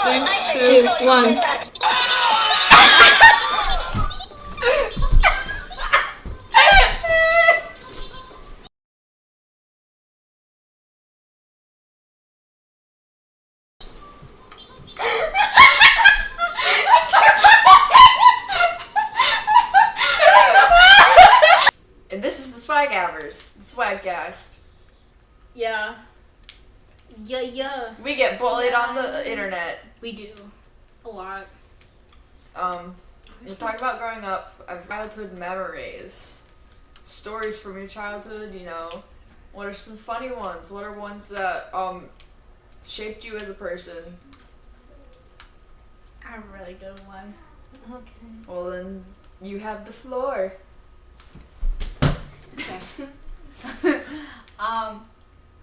3, 2, 1. And this is the Swagabbers, the Swagcast. Yeah. Yeah. We get bullied on the internet. We do. A lot. We're talking about growing up, childhood memories. Stories from your childhood, you know. What are some funny ones? What are ones that, shaped you as a person? I have a really good one. Okay. Well, then, you have the floor. Okay.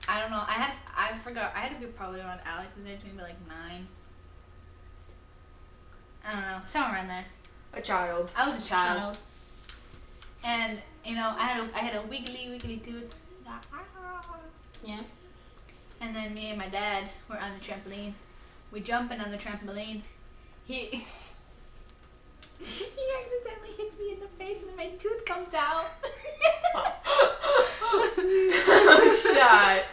I don't know. I forgot. I had to be probably around Alex's age, maybe like 9. I don't know. Somewhere around there. A child. I was a child. And, you know, I had a wiggly tooth. Yeah. And then me and my dad were on the trampoline. We jumping on the trampoline. He accidentally hits me in the face and my tooth comes out. Shot.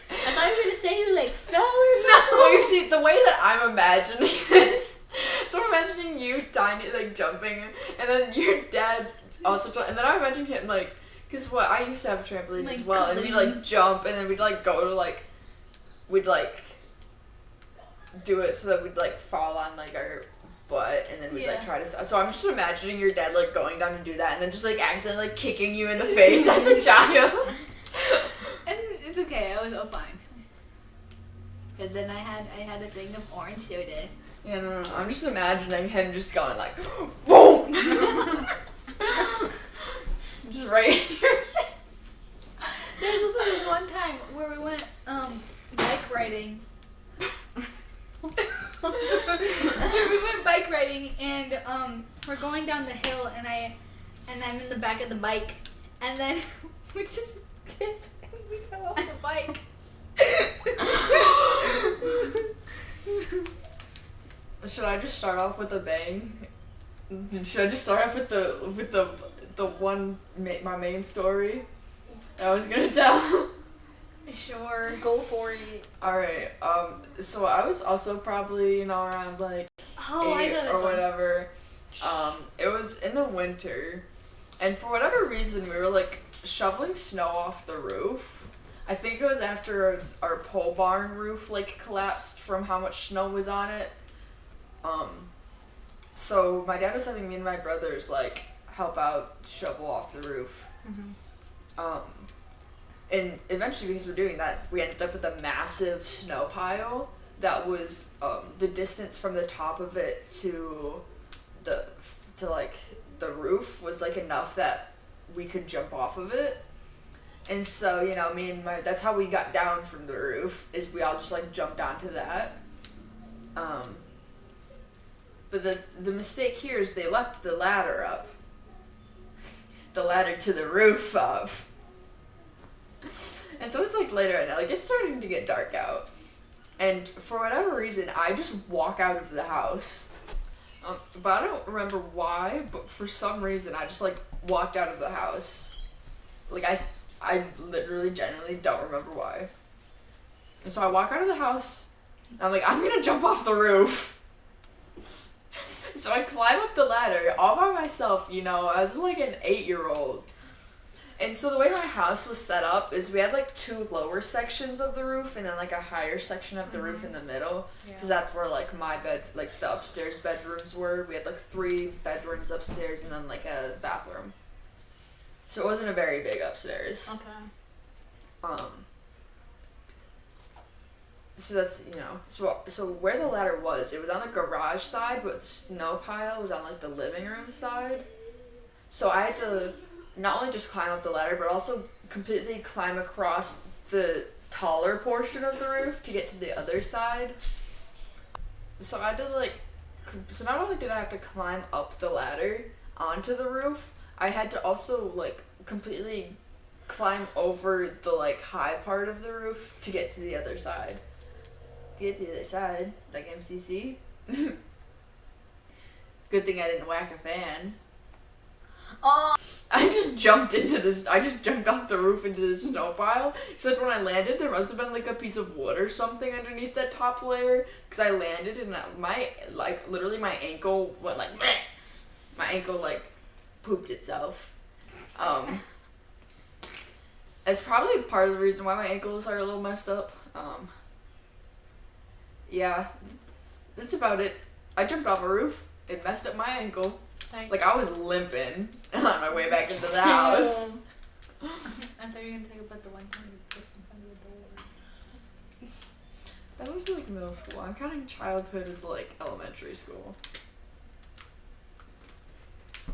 I thought you were gonna say you like fell or something. No, you see, the way that I'm imagining this, so I'm imagining you tiny, like, jumping, and then your dad also, and then I'm imagining him, like, because what, I used to have a trampoline Like as well, and we'd, like, jump, and then we'd, like, go to, like, we'd, like, do it so that we'd, like, fall on, like, our butt, and then we'd, like, try to, so I'm just imagining your dad, like, going down to do that, and then just, like, accidentally, like, kicking you in the face as a child. And it's okay. I was all fine. But then I had a thing of orange soda. Yeah, no, I'm just imagining him just going, like, boom! Just right in your face. There's also this one time where we went bike riding. Where we went bike riding and we're going down the hill and I'm in the back of the bike and then we just tipped and we fell off the bike. Should I just start off with a bang? Should I just start off with the one my main story I was gonna tell? Sure. Go for it. Alright, so I was also probably, you know, around like 8 I know this or one. whatever. It was in the winter, and for whatever reason we were like shoveling snow off the roof. I think it was after our pole barn roof like collapsed from how much snow was on it. So my dad was having me and my brothers like help out shovel off the roof. Mm-hmm. And eventually, because we're doing that, we ended up with a massive snow pile that was the distance from the top of it to the roof was like enough that we could jump off of it. And so, you know, that's how we got down from the roof, is we all just like jumped onto that. But the mistake here is they left the ladder up. The ladder to the roof up. And so it's like later at night, like it's starting to get dark out. And for whatever reason, I just walk out of the house. But I don't remember why, but for some reason I just like walked out of the house. Like I literally genuinely don't remember why. And so I walk out of the house, and I'm like, I'm gonna jump off the roof. So I climb up the ladder all by myself, you know, as like an 8-year-old. And so the way my house was set up is we had like 2 lower sections of the roof and then like a higher section of the roof in the middle. Because that's where like my bed, like the upstairs bedrooms were. We had like 3 bedrooms upstairs and then like a bathroom. So it wasn't a very big upstairs. Okay. So that's, you know, so where the ladder was, it was on the garage side, but the snow pile was on like the living room side. So I had to not only just climb up the ladder, but also completely climb across the taller portion of the roof to get to the other side. So I had to like, so not only did I have to climb up the ladder onto the roof, I had to also like completely climb over the like high part of the roof to get to the other side. to get to the other side, like MCC. Good thing I didn't whack a fan. Oh. I just jumped off the roof into the snow pile. Except when I landed, there must have been like a piece of wood or something underneath that top layer. Because I landed and literally my ankle went like, meh. My ankle like pooped itself. It's probably part of the reason why my ankles are a little messed up. Yeah, that's about it. I jumped off a roof. It messed up my ankle. Like, I was limping on my way back into the house. I thought you were going to talk about the one time you pissed in front of the door. That was like middle school. I'm counting childhood as like elementary school.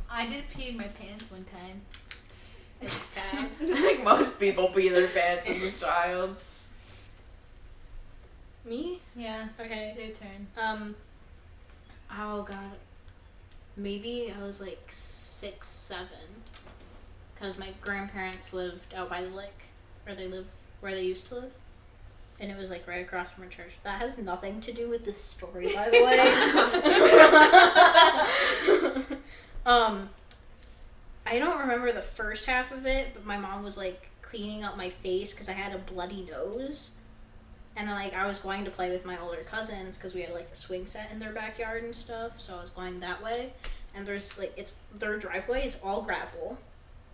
I did pee in my pants one time. As a child. I think most people pee their pants as a child. Me? Yeah. Okay. Your turn. Oh god. Maybe I was like 6, 7. Because my grandparents lived out by the lake. Where they used to live. And it was like right across from a church. That has nothing to do with this story, by the way. I don't remember the first half of it, but my mom was like cleaning up my face because I had a bloody nose. And then, like, I was going to play with my older cousins because we had, like, a swing set in their backyard and stuff. So I was going that way. And there's, like, their driveway is all gravel.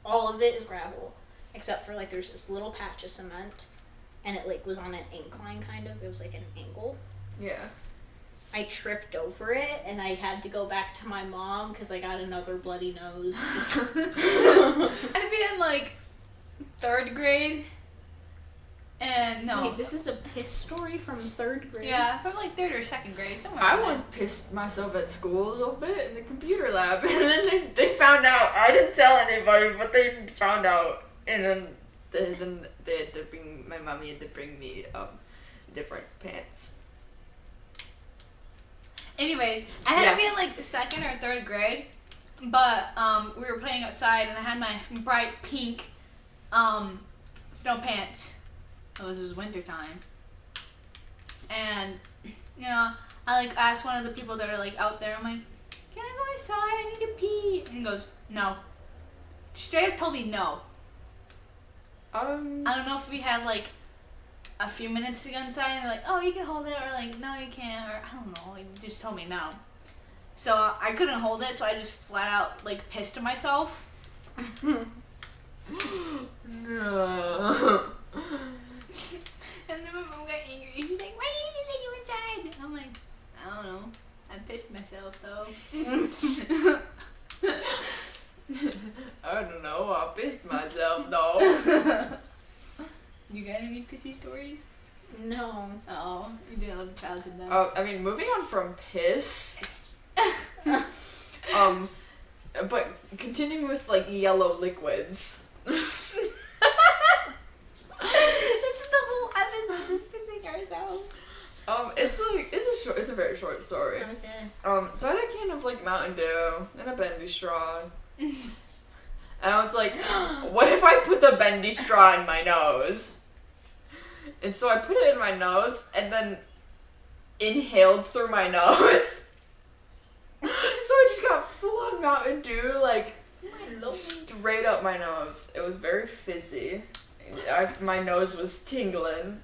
All of it is gravel. Except for, like, there's this little patch of cement. And it, like, was on an incline, kind of. It was, like, an angle. Yeah. I tripped over it, and I had to go back to my mom because I got another bloody nose. I'd be in, like, 3rd grade. And no. Wait, this is a piss story from 3rd grade? Yeah, from like 3rd or 2nd grade, somewhere. I once pissed myself at school a little bit in the computer lab, and then they found out. I didn't tell anybody, but they found out, and then they had to bring my mommy had to bring me different pants. Anyways, I had to be in like 2nd or 3rd grade, but we were playing outside, and I had my bright pink snow pants. It was winter time, and you know, I like asked one of the people that are like out there. I'm like, "Can I go outside? I need to pee." And he goes, "No." Straight up told me no. I don't know if we had like a few minutes to go inside, and they're like, "Oh, you can hold it," or like, "No, you can't," or I don't know. Like, just told me no. So I couldn't hold it, so I just flat out like pissed myself. No. And then my mom got angry. She's like, "Why didn't you let you inside?" I'm like, "I don't know. I pissed myself though." I don't know. I pissed myself though. You got any pissy stories? No. Oh, you didn't live a childhood then. I mean, moving on from piss. But continuing with like yellow liquids. This is the whole episode, just pissing ourselves. It's a very short story. Okay. So I had a can of like Mountain Dew and a bendy straw. And I was like, what if I put the bendy straw in my nose? And so I put it in my nose and then inhaled through my nose. So I just got full on Mountain Dew, like, straight up my nose. It was very fizzy. My nose was tingling.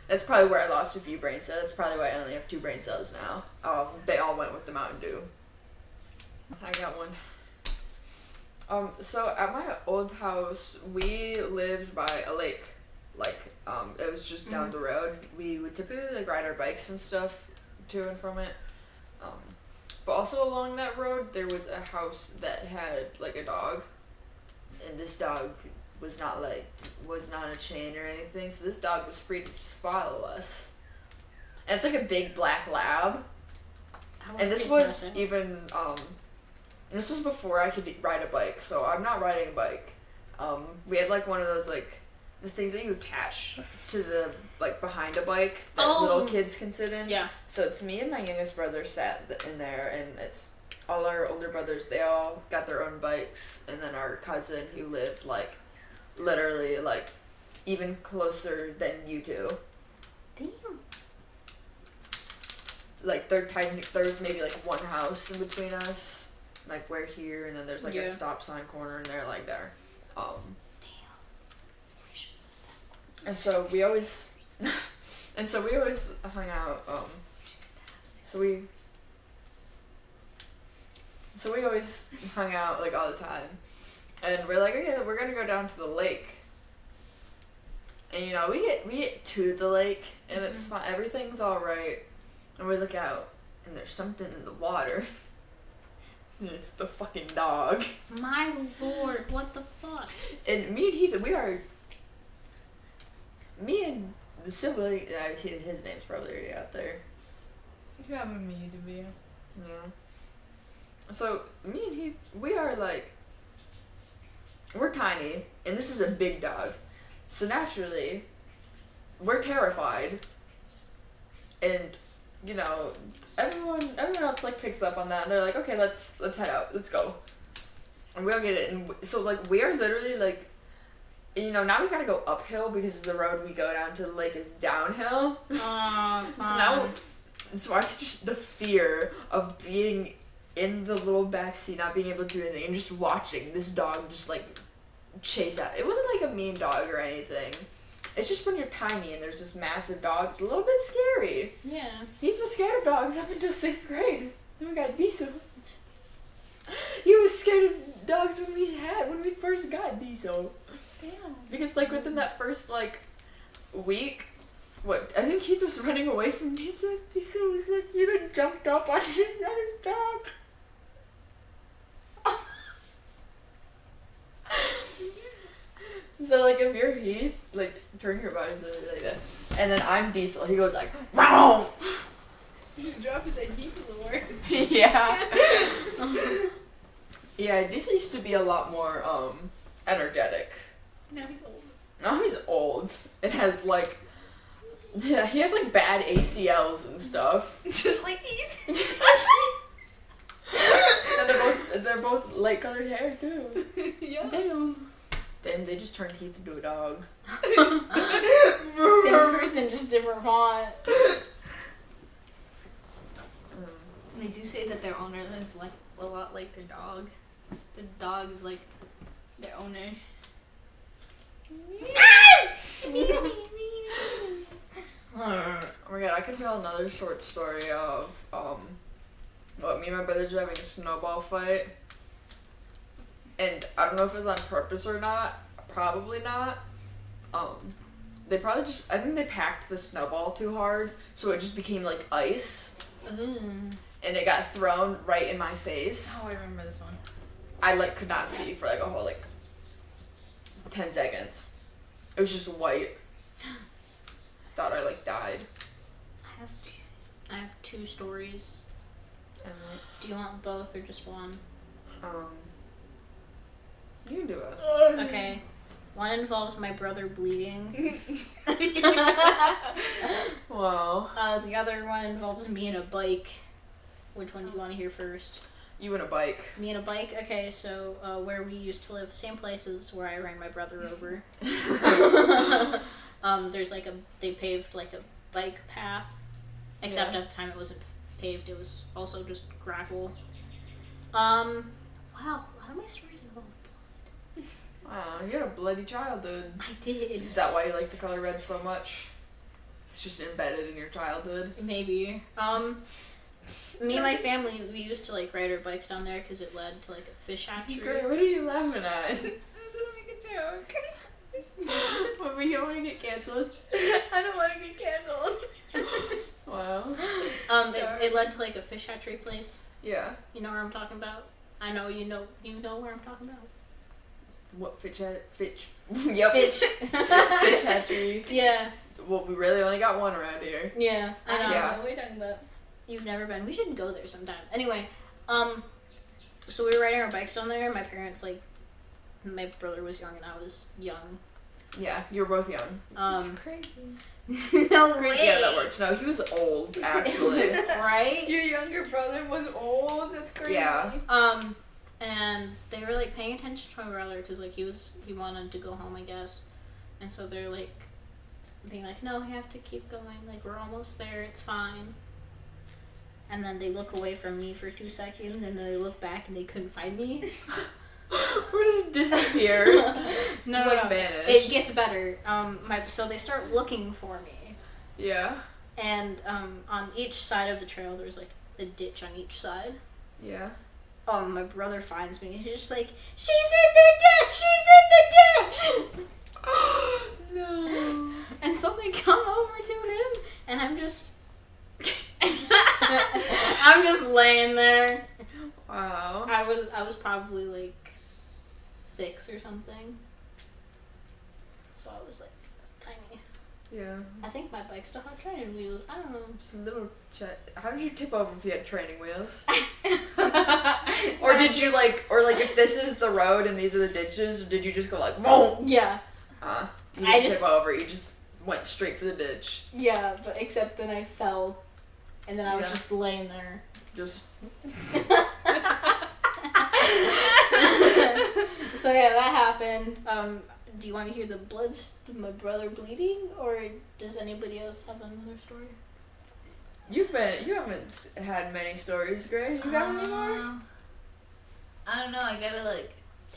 That's probably where I lost a few brain cells. That's probably why I only have 2 brain cells now. They all went with the Mountain Dew. I got one. So at my old house, we lived by a lake. Like, it was just down the road. We would typically like ride our bikes and stuff to and from it. But also along that road, there was a house that had like a dog, and this dog was not on a chain or anything. So this dog was free to just follow us. And it's like a big black lab. And this was even this was before I could ride a bike, so I'm not riding a bike. We had like one of those like the things that you attach to the like behind a bike that little kids can sit in. Yeah. So it's me and my youngest brother sat in there, and it's all our older brothers. They all got their own bikes, and then our cousin who lived like literally like even closer than you two. Damn. like there's maybe like one house in between us, like we're here, and then there's like a stop sign corner, and they're like there. And so we always hung out. So we always hung out like all the time, and we're like, okay, we're gonna go down to the lake. And you know, we get to the lake, and it's fine. Everything's all right, and we look out, and there's something in the water. And it's the fucking dog. My lord, what the fuck? And me and Heath, me and the sibling, his name's probably already out there. You have him in a YouTube video. Yeah. So, me and Heath, we're tiny, and this is a big dog. So naturally, we're terrified. And, you know, everyone else, like, picks up on that, and they're like, okay, let's head out, let's go. And we all get it, and so, like, we are literally, like, you know, now we gotta go uphill because the road we go down to the lake is downhill. So I just, the fear of being in the little backseat, not being able to do anything, and just watching this dog just, like, chase out. It wasn't, like, a mean dog or anything. It's just when you're tiny and there's this massive dog, it's a little bit scary. Yeah. He was scared of dogs up until 6th grade. Then we got Diesel. He was scared of dogs when we first got Diesel. Damn. Because, like, within that first, like, week, I think Keith was running away from Diesel. Diesel was, like, he, like, jumped up on his back. So, like, if you're Heath, like, turn your body so like that. And then I'm Diesel. He goes, like, wow! Just drop it that Heath Lord. Yeah. Yeah, Diesel used to be a lot more, energetic. Now he's old. Now he's old. It has, like, yeah, he has, like, bad ACLs and stuff. Just like Heath. Just like and they're both light colored hair, too. Yeah. Damn, they just turned Heath into a dog. Same person, just different font. They do say that their owner is like a lot like their dog. The dog is like their owner. Oh my god, I could tell another short story of me and my brothers were having a snowball fight. And I don't know if it was on purpose or not. Probably not. They probably just, I think they packed the snowball too hard, so it just became like ice. And it got thrown right in my face. Oh, I remember this one. I like could not see for like a whole like 10 seconds. It was just white. Thought I like died. I have two stories. Do you want both or just one? You can do it. Okay. One involves my brother bleeding. Wow. The other one involves me and a bike. Which one do you want to hear first? You and a bike. Me and a bike? Okay, so where we used to live, same places where I ran my brother over. There's like they paved like a bike path. Except at the time it wasn't paved, it was also just gravel. Wow, a lot of my stories involve blood. Wow, you had a bloody childhood. I did. Is that why you like the color red so much? It's just embedded in your childhood. Maybe. Me and my family, we used to like ride our bikes down there because it led to like a fish hatchery. What are you laughing at? I was gonna make a joke. But we don't want to get canceled. I don't want to get canceled. Wow. It led to like a fish hatchery place. Yeah. You know where I'm talking about? I know you know where I'm talking about. What fish? Yep. Fish. Fish hatchery. Yeah. Well, we really only got one around here. Yeah. I know. Yeah. What are you talking about? You've never been. We should go there sometime. Anyway, so we were riding our bikes down there. My parents, like, my brother was young and I was young. Yeah, you were both young. That's crazy. No Crazy how that works. No, he was old, actually. Right? Your younger brother was old? That's crazy. Yeah. And they were, like, paying attention to my brother because, like, he wanted to go home, I guess. And so they're, like, being like, no, we have to keep going. Like, we're almost there. It's fine. and then they look away from me for 2 seconds, and then they look back and they couldn't find me. Or just disappear. No, Just, vanish. It gets better. So they start looking for me, Yeah. and on each side of the trail, there's like a ditch on each side. Yeah. My brother finds me. He's just like, she's in the ditch! She's in the ditch! No. And so they come over to him, and I'm just, I'm just laying there. Wow. I was probably like 6 or something. So I was like tiny. Yeah. I think my bike still had training wheels. I don't know. Just a little how did you tip over if you had training wheels? Or did you if this is the road and these are the ditches, or did you just go like, whoa? Yeah. You didn't tip over, you just went straight for the ditch. Yeah, but except then I fell, and then I was just laying there. Just. So yeah, that happened. Do you want to hear my brother bleeding, or does anybody else have another story? You haven't had many stories, Gray. You got any more? I don't know. I gotta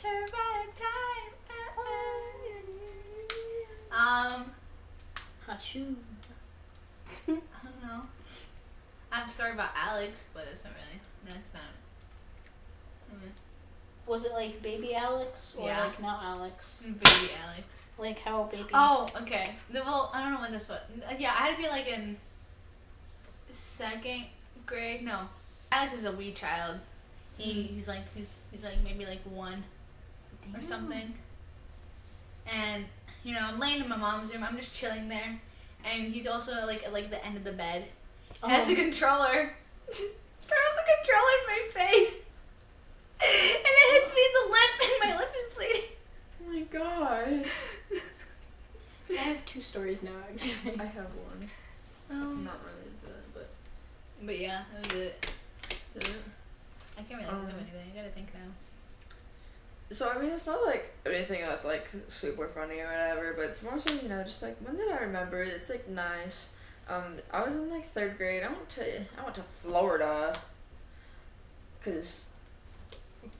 turn back time. Achoo. I don't know. I have a story about Alex, but it's not really. That's not. Was it like baby Alex or Yeah. like now Alex? Baby Alex. Like how baby? Oh, okay. Well, I don't know when this was. Yeah, I had to be in 2nd grade. No, Alex is a wee child. He's maybe 1 or something. And I'm laying in my mom's room. I'm just chilling there, and he's also at the end of the bed. Has the controller. Throws the controller in my face. And it hits me in the lip, and my lip is bleeding. Oh my god. I have 2 stories now, actually. I have one. Not related to that, but yeah, that was it. I can't really think of anything. I gotta think now. So I mean, it's not anything that's super funny or whatever, but it's more so just when did I remember? It's nice. I was in 3rd grade. I went to Florida, cause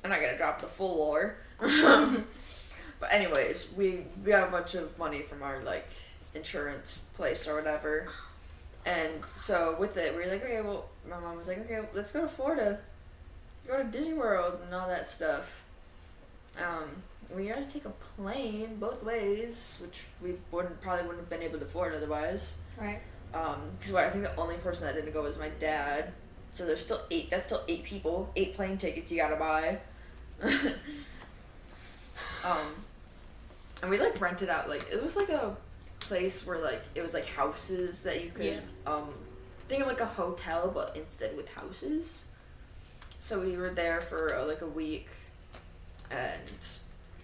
I'm not gonna drop the full lore. But anyways, we got a bunch of money from our insurance place or whatever, and so with it we were okay, well, my mom was okay, let's go to Florida, go to Disney World and all that stuff. We had to take a plane both ways, which we probably wouldn't have been able to afford otherwise. Right. Because I think the only person that didn't go was my dad. So there's still 8. That's still 8 people. 8 plane tickets you gotta buy. And we rented out it was a place where it was houses that you could think of a hotel but instead with houses. So we were there for a week, and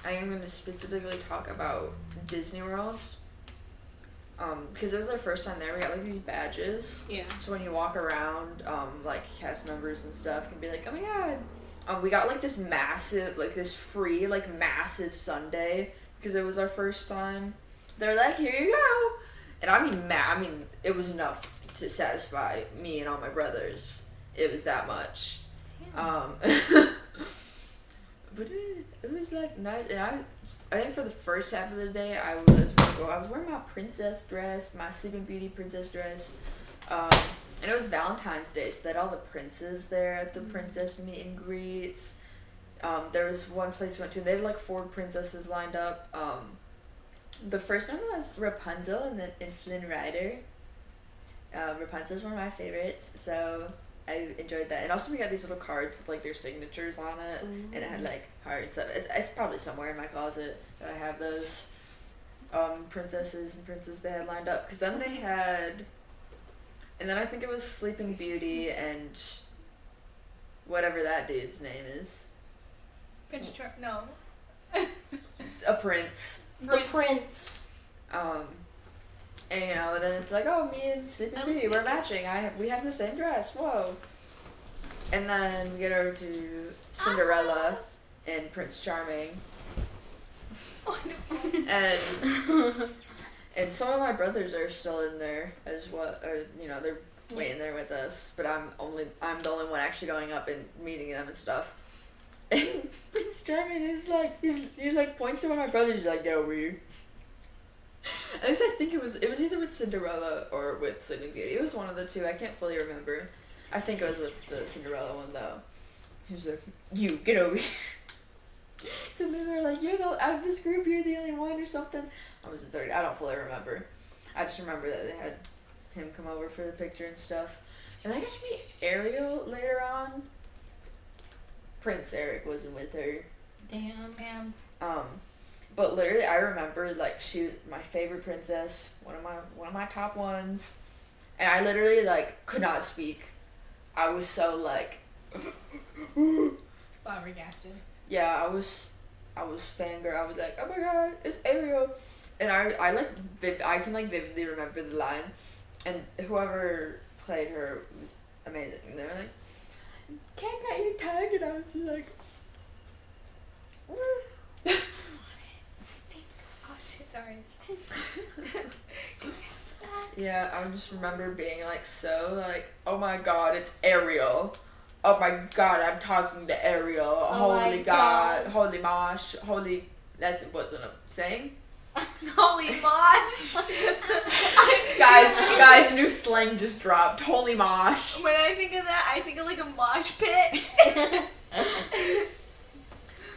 I am going to specifically talk about Disney World. Because it was our first time there. We got these badges. Yeah. So when you walk around, cast members and stuff can be oh my god. We got this massive, this free, massive sundae because it was our first time. They're here you go. And I mean, it was enough to satisfy me and all my brothers. It was that much. Yeah. But it was nice, and I think for the first half of the day I was wearing my princess dress, my Sleeping Beauty princess dress, and it was Valentine's Day, so they had all the princes there at the princess meet and greets. There was one place we went to, they had 4 princesses lined up. The first one was Rapunzel and Flynn Rider. Rapunzel's one of my favorites, so I enjoyed that. And also we got these little cards with their signatures on it. Ooh. And it had hearts. It's probably somewhere in my closet that I have those princesses and princes they had lined up. Because then they had, and then I think it was Sleeping Beauty and whatever that dude's name is. No. A prince. The prince. And then it's oh, me and Sleeping Beauty, we're matching. We have the same dress. Whoa. And then we get over to Cinderella and Prince Charming. And some of my brothers are still in there as well, or they're waiting there with us, but I'm the only one actually going up and meeting them and stuff. And Prince Charming is like he like points to one of my brothers. He's like, "Get over here." At least I think it was either with Cinderella or with Sleeping Beauty. It was one of the two. I can't fully remember. I think it was with the Cinderella one though. He was like, "You get over here." So then they're like, out of this group, you're the only one or something. I was in 30. I don't fully remember. I just remember that they had him come over for the picture and stuff. And I got to meet Ariel later on. Prince Eric wasn't with her. Damn. But literally, I remember like she was my favorite princess, one of my top ones, and I literally like could not speak. I was so like. Flabbergasted. Yeah, I was fangirl. I was like, oh my god, it's Ariel, and I can like vividly remember the line, and whoever played her was amazing. And they were like, "Can't get your tag," and I was just like, Oh shit, sorry. yeah. I just remember being like so like, oh my god, it's Ariel. Oh my god, I'm talking to Ariel. Oh Holy god. Holy mosh. Holy. That wasn't a saying. Holy mosh. Guys, new slang just dropped. Holy mosh. When I think of that, I think of like a mosh pit.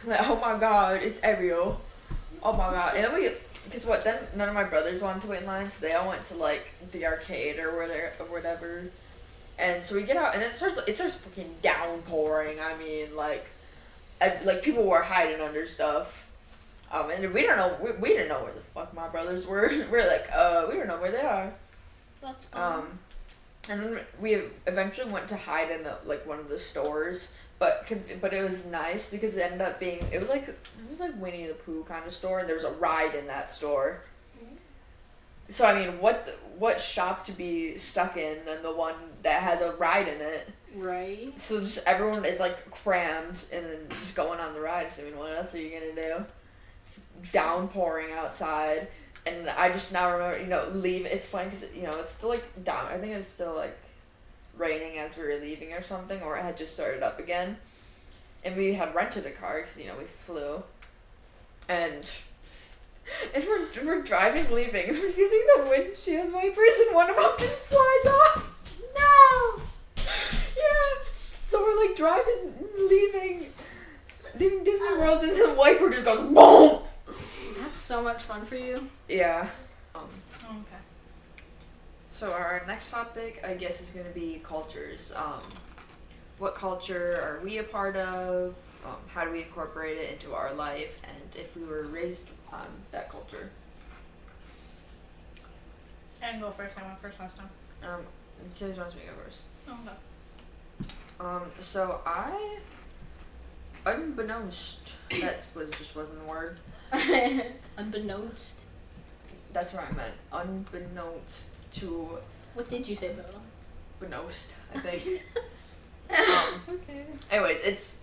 Like, oh my god, it's Ariel. Oh my god. And then because then none of my brothers wanted to wait in line, so they all went to like the arcade or whatever. And so we get out, and it starts fucking downpouring. I mean, like people were hiding under stuff. And we don't know, we didn't know where the fuck my brothers were. We're like, we don't know where they are. That's fun. And then we eventually went to hide in one of the stores, but it was nice because it ended up being, it was like Winnie the Pooh kind of store, and there was a ride in that store. So I mean, what shop to be stuck in than the one that has a ride in it? Right. So just everyone is like crammed and then just going on the ride. So I mean, what else are you gonna do? It's downpouring outside, and I just now remember, leave. It's funny because it's still like down. I think it's still like raining as we were leaving or something, or it had just started up again, and we had rented a car because we flew, and we're driving, leaving, and we're using the windshield wipers, and one of them just flies off. No! Yeah. So we're like driving, leaving Disney World, and the wiper just goes boom! That's so much fun for you. Yeah. Okay. So our next topic, I guess, is going to be cultures. What culture are we a part of? How do we incorporate it into our life? And if we were raised on that culture. And go first. I went first last time. Kaylee wants me to go first. Oh, no. So unbeknownst, wasn't the word. Unbeknownst. That's what I meant. Unbeknownst to. What did you say, Bella? Beknownst, I think. Okay. Anyways,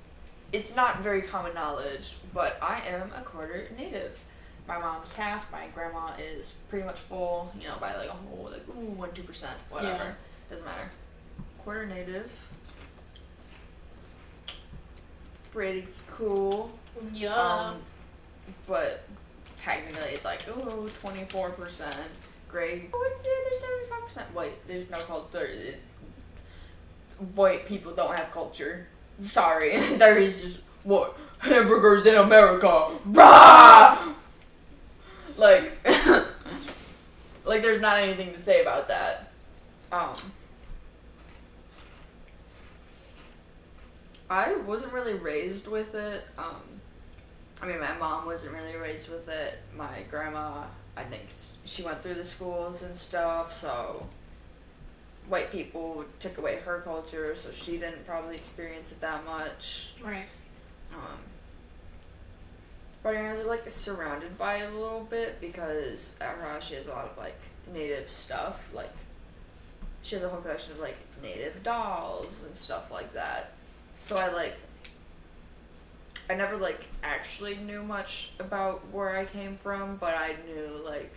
it's not very common knowledge, but I am a quarter native. My mom's half. My grandma is pretty much full. By like a whole 1-2%, whatever. Yeah. Doesn't matter. Quarter native. Pretty cool. Yeah. But technically it's like 24% gray. There's 75% white. There's no culture. White people don't have culture. Sorry, there is just what hamburgers in America. Rah! Like there's not anything to say about that. I wasn't really raised with it. My mom wasn't really raised with it. My grandma, I think she went through the schools and stuff, so white people took away her culture, so she didn't probably experience it that much. Right. But I was like surrounded by it a little bit because at her house she has a lot of like native stuff. Like she has a whole collection of like native dolls and stuff like that. So I never like actually knew much about where I came from, but I knew like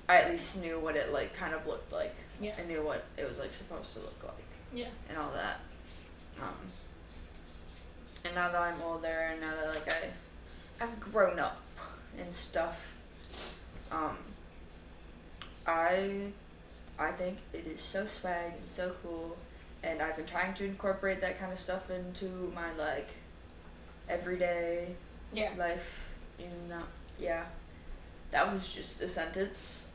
I at least knew what it like kind of looked like. Yeah. I knew what it was like supposed to look like. Yeah. And all that. And now that I'm older, and now that like I've grown up and stuff, I think it is so swag and so cool, and I've been trying to incorporate that kind of stuff into my like everyday life. You know, yeah. That was just a sentence.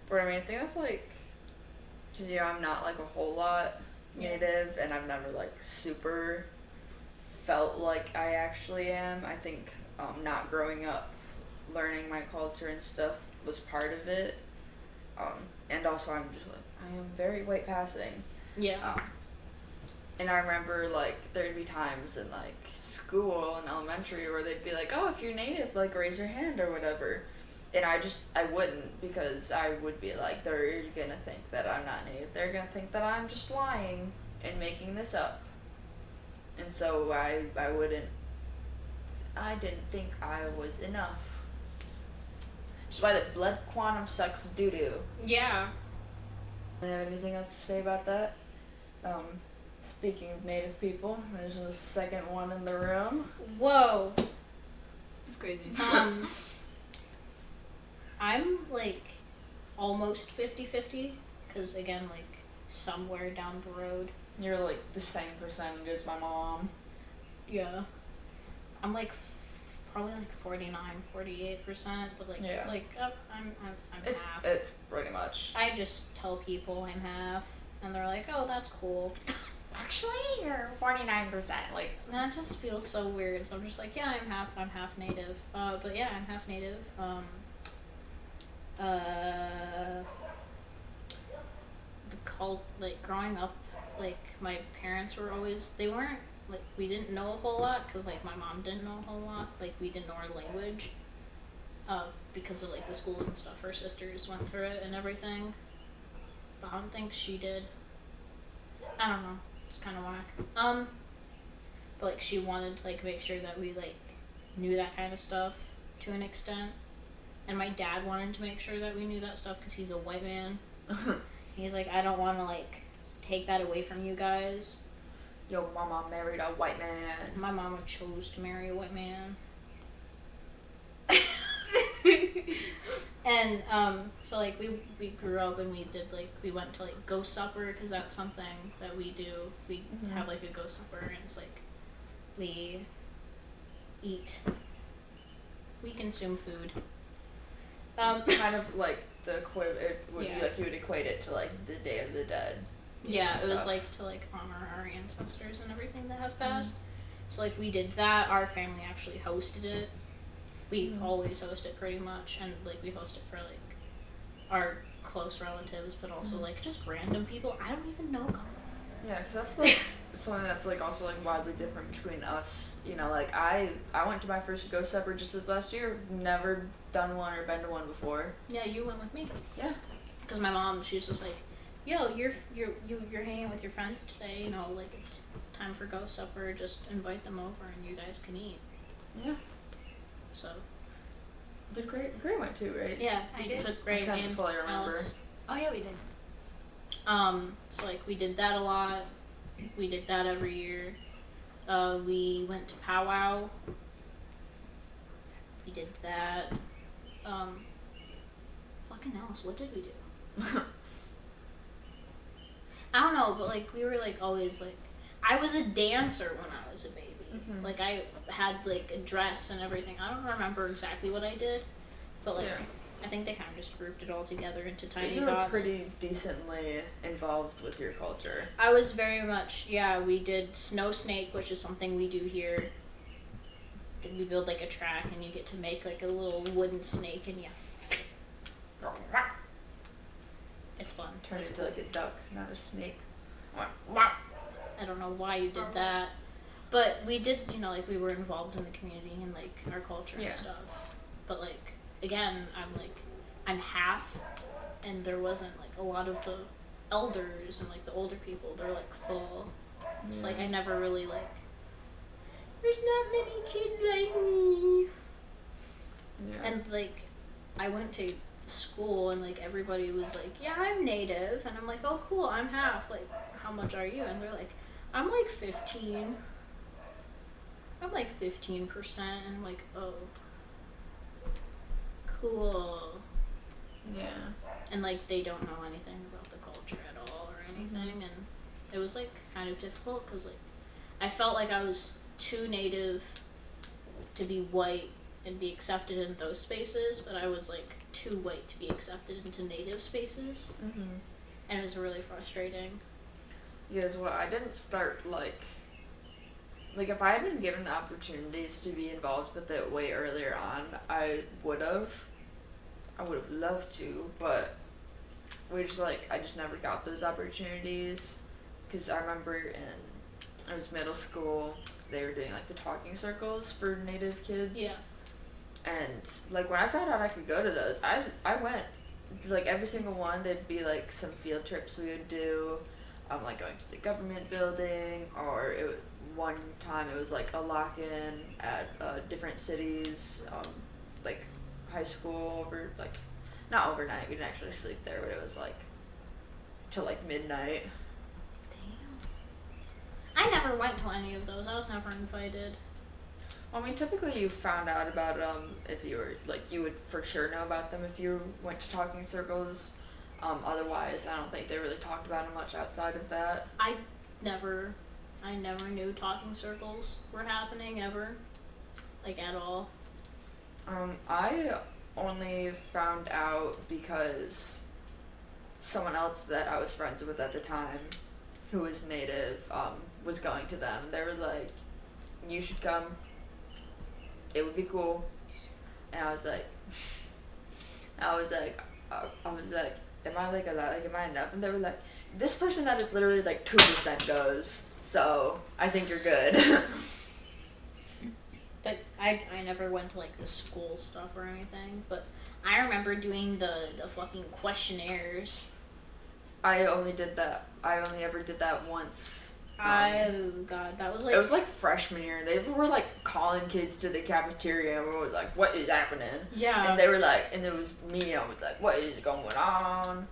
But I mean, I think that's like, cause I'm not like a whole lot native, and I've never like super felt like I actually am. I think not growing up, learning my culture and stuff was part of it. And also I'm just like, I am very white passing. Yeah. And I remember like there'd be times in like school and elementary where they'd be like, oh, if you're native, like raise your hand or whatever. And I wouldn't, because I would be like, they're gonna think that I'm not native. They're gonna think that I'm just lying and making this up. And so I didn't think I was enough. Which is why the blood quantum sucks doo-doo. Yeah. Do you have anything else to say about that? Speaking of native people, there's a second one in the room. Whoa. It's crazy. I'm like almost 50-50, because again, like somewhere down the road. You're like the same percentage as my mom. Yeah. I'm like probably like 49-48%, but like it's like I'm half. It's pretty much. I just tell people I'm half, and they're like, "Oh, that's cool." Actually, you're 49%. Like that just feels so weird. So I'm just like, yeah, I'm half native. But yeah, I'm half native. The cult, like growing up, like my parents were always, they weren't like, we didn't know a whole lot, because like my mom didn't know a whole lot, like we didn't know our language, because of like the schools and stuff. Her sisters went through it and everything, but I don't think she did. I don't know, it's kind of whack. But like she wanted to like make sure that we like knew that kind of stuff to an extent, and my dad wanted to make sure that we knew that stuff because he's a white man. He's like, I don't want to like take that away from you guys. Yo, mama married a white man. My mama chose to marry a white man. And so like we grew up and we did like, we went to like ghost supper, because that's something that we do. We have like a ghost supper, and it's like we eat, we consume food. Kind of like it would be like you would equate it to like the Day of the Dead. Yeah, it was like to like honor our ancestors and everything that have passed. So like we did that. Our family actually hosted it. We always host it pretty much, and like we host it for like our close relatives, but also like just random people I don't even know. Yeah, because that's like something that's like also like widely different between us. You know, like I went to my first ghost supper just this last year. Never done one or been to one before. Yeah, you went with me. Yeah. Because my mom, she's just like, yo, you're hanging out with your friends today. You know, like it's time for ghost supper. Just invite them over and you guys can eat. Yeah. So. Did Gray went too, right? Yeah, I did. Took Gray I kind of fully remember. Alex. Oh yeah, we did. So like we did that a lot. We did that every year. We went to powwow. We did that. Fucking else, what did we do? I don't know, but like we were like always like, I was a dancer when I was a baby. Like I had like a dress and everything. I don't remember exactly what I did, but like I think they kind of just grouped it all together into tiny you tots. were pretty decently involved with your culture. I was very much, we did snow snake, which is something we do here. We build like a track and you get to make like a little wooden snake and it's fun. Turn It's into cool. like a duck, not a snake. I don't know why you did that. But we did, like we were involved in the community and like our culture and stuff. But like, again, I'm half, and there wasn't like a lot of the elders and like the older people, they're like full. It's like I never really like there's not many kids like me. Yeah. And like, I went to school and like everybody was like, yeah, I'm native, and I'm like, oh cool, I'm half. Like, how much are you? And they're like, I'm like 15. I'm like 15%, and I'm like, oh, cool. Yeah. And like, they don't know anything about the culture at all or anything, and it was like kind of difficult because like, I felt like I was too native to be white and be accepted in those spaces, but I was like too white to be accepted into native spaces, and it was really frustrating. Yeah, as well, I didn't start like if I had been given the opportunities to be involved with it way earlier on, I would have loved to, but I just never got those opportunities, because I remember it was middle school, they were doing like the talking circles for native kids. Yeah. And like when I found out I could go to those, I went, like every single one. There'd be like some field trips we would do, like going to the government building, or one time it was like a lock-in at different cities, like high school over, like not overnight, we didn't actually sleep there, but it was like till like midnight. Damn. I never went to any of those. I was never invited. Well, I mean, typically you found out about if you were, like, you would for sure know about them if you went to talking circles. Otherwise, I don't think they really talked about them much outside of that. I never knew talking circles were happening ever, like at all. I only found out because someone else that I was friends with at the time, who was native, was going to them. They were like, you should come. It would be cool. And I was like, am I like, am I enough? And they were like, this person that is literally like 2% goes, so I think you're good. But I never went to like the school stuff or anything, but I remember doing the fucking questionnaires. I only ever did that once. Oh god, that was like... It was like freshman year. They were like calling kids to the cafeteria, and everyone was like, what is happening? Yeah. And they were like, and it was me, I was like, what is going on?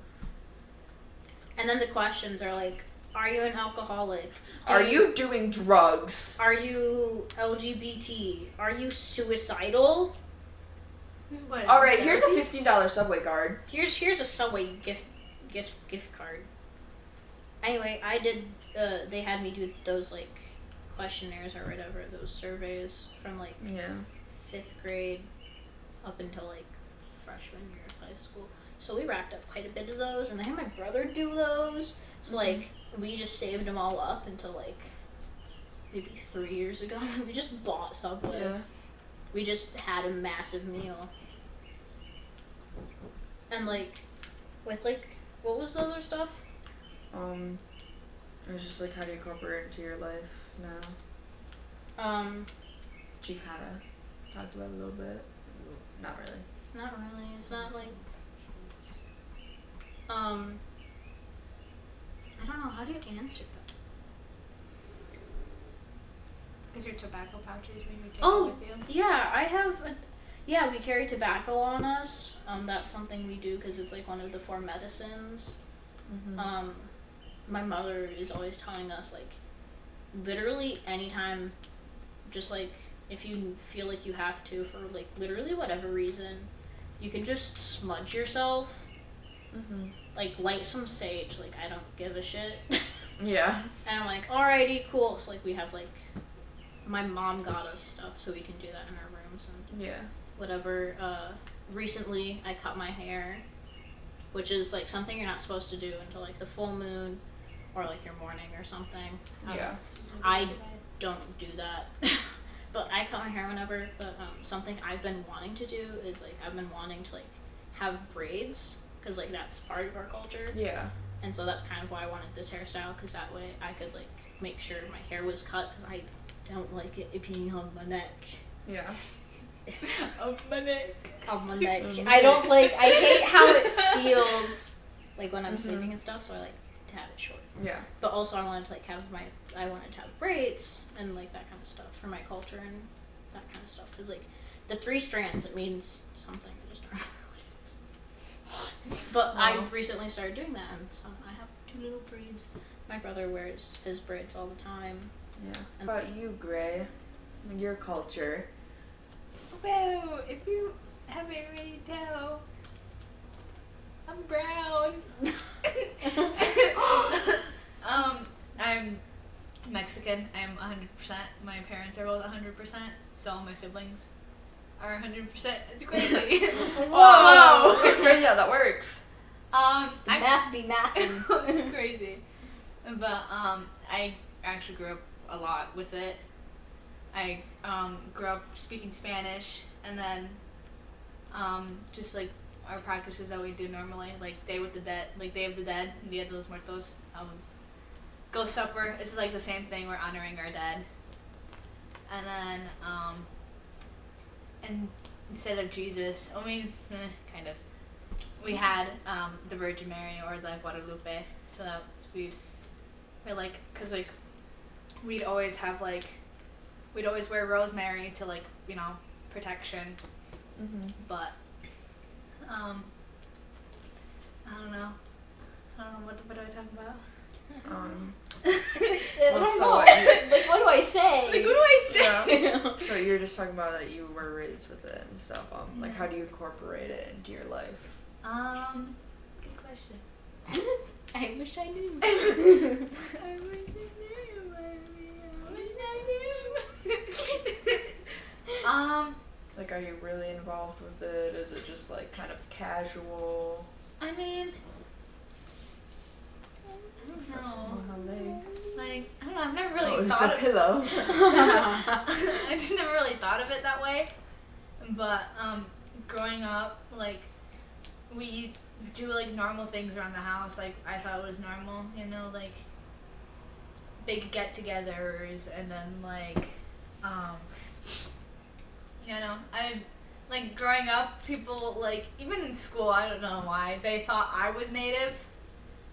And then the questions are like, are you an alcoholic? Are you doing drugs? Are you LGBT? Are you suicidal? Alright, here's a $15 Subway card. Here's a Subway gift card. Anyway, I did, they had me do those, like, questionnaires or whatever, those surveys from, like, 5th grade up until, like, freshman year of high school. So we racked up quite a bit of those, and I had my brother do those. So, like, we just saved them all up until, like, maybe 3 years ago. We just bought Subway. Yeah. We just had a massive meal. And, like, with, like, what was the other stuff? It was just like, how do you incorporate it into your life now? Which you kind of talked about a little bit. Not really. Not really. It's not like, I don't know. How do you answer that? Is your tobacco pouches when you take Oh, it with you? yeah. I have. Yeah, we carry tobacco on us. That's something we do because it's like one of the 4 medicines. My mother is always telling us, like, literally anytime, just like if you feel like you have to for like literally whatever reason, you can just smudge yourself. Like, light some sage. Like, I don't give a shit. Yeah. And I'm like, alrighty, cool. So like we have like, my mom got us stuff so we can do that in our rooms and whatever. Recently I cut my hair, which is like something you're not supposed to do until like the full moon or like your morning or something. I don't do that. But I cut my hair whenever. But something I've been wanting to do is like, I've been wanting to like have braids, because like that's part of our culture. Yeah. And so that's kind of why I wanted this hairstyle, because that way I could like make sure my hair was cut, because I don't like it being on my neck. Yeah. On my neck. On my neck. I don't like, I hate how it feels like when I'm sleeping and stuff, so I like to have it short. Yeah. But also I wanted to like have braids and like that kind of stuff for my culture and that kind of stuff. Because like the 3 strands, it means something. I just don't remember what it is. But I recently started doing that, and so I have 2 little braids. My brother wears his braids all the time. Yeah. How about you, Gray? Your culture. Well, if you haven't already tell, I'm brown. I'm Mexican. I'm 100%. My parents are both 100%. So all my siblings are 100%. It's crazy. Whoa! It's crazy how that works. Math be mathing. It's crazy. But I actually grew up a lot with it. I grew up speaking Spanish, and then just like our practices that we do normally, like Day of the Dead, Dia de los Muertos, Ghost Supper. It's like the same thing. We're honoring our dead, and then and instead of Jesus, kind of, we had the Virgin Mary or the Guadalupe. So that we're like, cause like we'd always wear rosemary to like, protection. Mm-hmm. But I don't know what do I talk about? I don't know. What What do I say? Yeah. So you're just talking about that you were raised with it and stuff. Like how do you incorporate it into your life? Good question. I wish I knew. Like, are you really involved with it? Is it just like kind of casual? I mean, I don't know. Like, I don't know. I've never really thought of pillow. I just never really thought of it that way. But growing up, like, we do like normal things around the house. Like, I thought it was normal, like big get-togethers, and then like I like growing up, people like, even in school, I don't know why, they thought I was Native.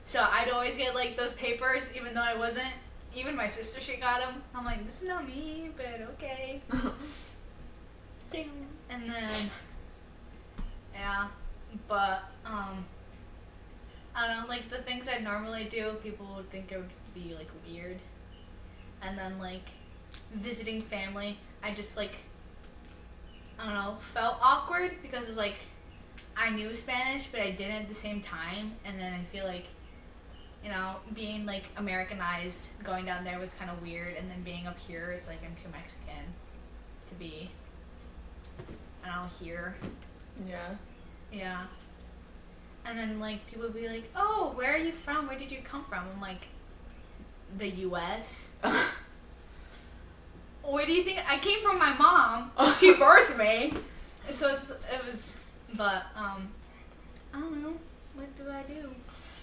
So I'd always get like those papers even though I wasn't. Even my sister, she got them. I'm like, this is not me, but okay. Ding. And then but I don't know, like the things I normally do, people would think it would be like weird. And then like visiting family, I just like, I don't know, felt awkward because it's like I knew Spanish but I didn't at the same time, and then I feel like, being like Americanized, going down there was kind of weird, and then being up here, it's like I'm too Mexican to be, I don't know, here. Yeah. Yeah. And then like people would be like, oh, where are you from? Where did you come from? I'm like, the U.S. Where do you think I came from? My mom. She birthed me. So but I don't know. What do I do?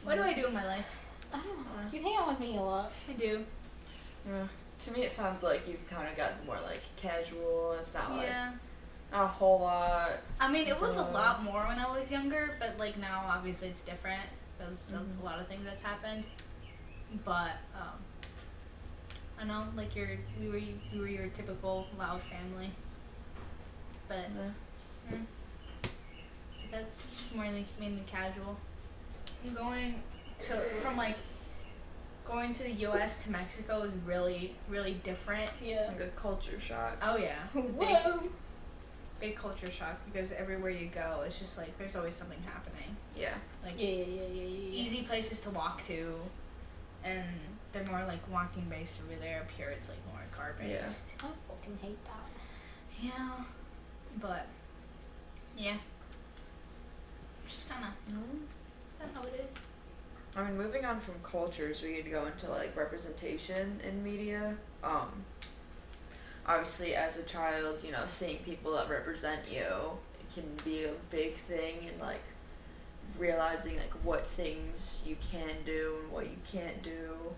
What do I do in my life? I don't know. You hang out with me a lot. I do. Yeah. To me, it sounds like you've kind of gotten more like casual. It's not like Yeah. not a whole lot. I mean, it was a lot more when I was younger, but like now, obviously, it's different because of a lot of things that's happened. But I know, like we were your typical loud family, but that's just more like mainly casual. Going to the U.S. to Mexico is really, really different. Yeah. Like a culture shock. Oh yeah. Whoa. Big culture shock, because everywhere you go, it's just like there's always something happening. Yeah. Like Yeah. easy places to walk to, and they're more like walking based over there. Up here, it's like more car based. Yeah. I fucking hate that. Yeah, but yeah, just kind of that's how it is. I mean, moving on from cultures, we could go into like representation in media. Obviously, as a child, seeing people that represent you, it can be a big thing, and like realizing like what things you can do and what you can't do.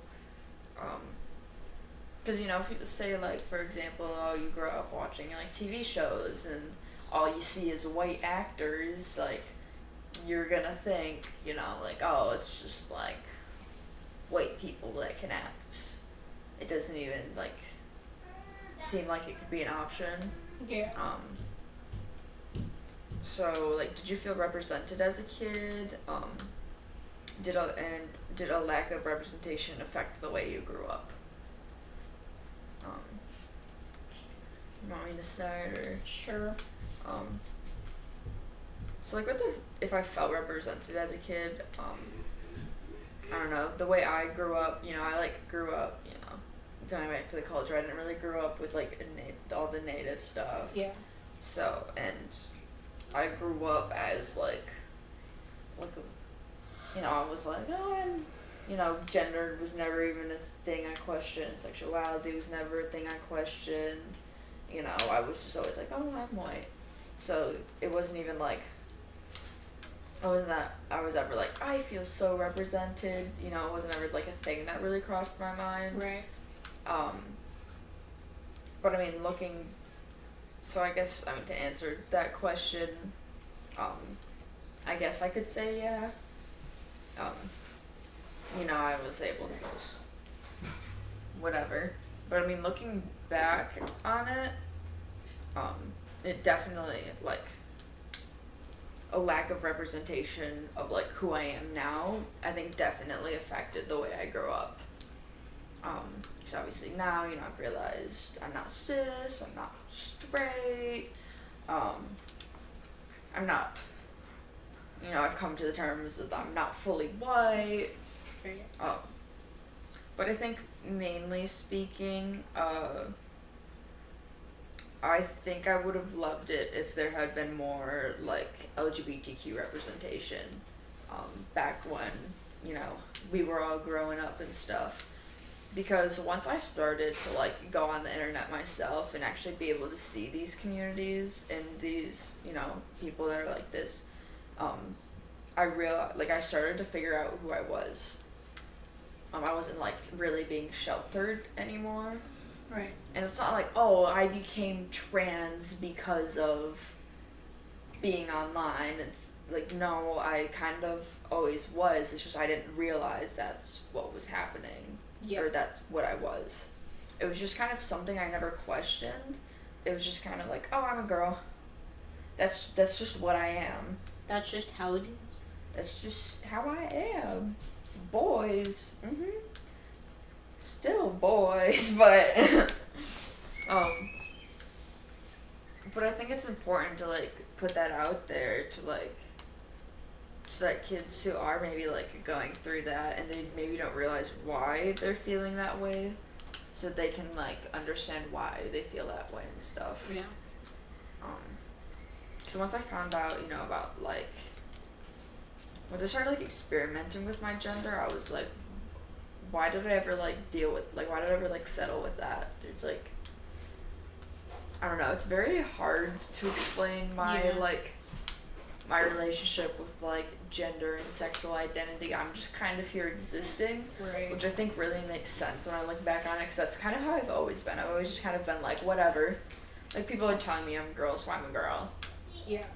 Because if you say like, for example, you grow up watching like TV shows and all you see is white actors, like you're gonna think, like, oh, it's just like white people that can act. It doesn't even like seem like it could be an option. Yeah. So like, did you feel represented as a kid? Did a lack of representation affect the way you grew up? You want me to start or? Sure. So like if I felt represented as a kid, I don't know, the way I grew up, I grew up, going back to the culture, I didn't really grow up with like all the native stuff. Yeah. So, and I grew up as I was like, gender was never even a thing I questioned, sexuality was never a thing I questioned, I was just always like, oh, I'm white. So it wasn't even like, I was ever like, I feel so represented, it wasn't ever like a thing that really crossed my mind. Right. But I mean, so I guess, to answer that question, I guess I could say yeah. I was able to whatever. But I mean, looking back on it, it definitely, a lack of representation of, who I am now, I think definitely affected the way I grew up. Because obviously now, I've realized I'm not cis, I'm not straight, I'm not, I've come to the terms that I'm not fully white. Right. But I think mainly speaking, I think I would have loved it if there had been more, LGBTQ representation, back when, we were all growing up and stuff. Because once I started to, go on the internet myself and actually be able to see these communities and these, people that are like this, I realized, I started to figure out who I was. I wasn't, really being sheltered anymore. Right. And it's not like, oh, I became trans because of being online. It's like, no, I kind of always was. It's just I didn't realize that's what was happening. Yep. Or that's what I was. It was just kind of something I never questioned. It was just kind of like, oh, I'm a girl. That's just what I am. That's just how it is. That's just how I am. Boys. Still boys, but but I think it's important to put that out there to so that kids who are maybe going through that and they maybe don't realize why they're feeling that way, so that they can understand why they feel that way and stuff. Yeah. So once I found out, about once I started experimenting with my gender, I was like, why did I ever deal with why did I ever settle with that? It's I don't know, it's very hard to explain my my relationship with gender and sexual identity. I'm just kind of here existing, Right. which I think really makes sense when I look back on it, because that's kind of how I've always been. I've always just kind of been whatever. People are telling me I'm a girl, so I'm a girl. Yeah.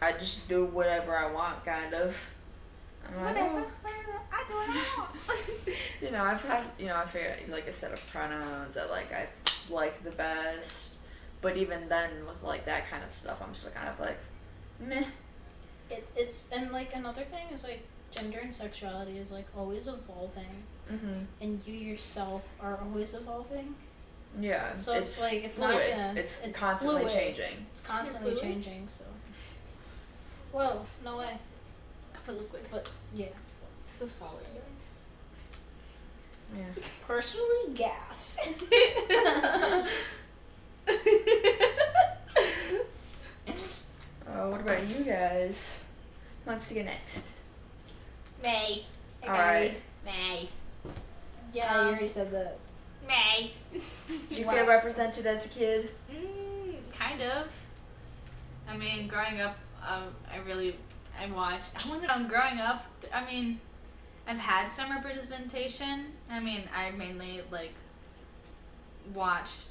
I just do whatever I want, kind of. I'm Whatever, I do it all. I've had, I figured a set of pronouns that I like the best, but even then with that kind of stuff, I'm just kind of meh. It's and another thing is gender and sexuality is always evolving, and you yourself are always evolving. Yeah. So it's it's fluid. not gonna. It's constantly fluid. changing. It's constantly changing. So. Whoa! No way. For liquid. But yeah. So solid. Yeah. Personally, gas. What about you guys? Who wants to go next? May. Alright. May. Yeah, you already said that. May. Did you Wow. feel represented as a kid? Kind of. I mean, growing up, I watched. Growing up, I've had some representation. I mainly watched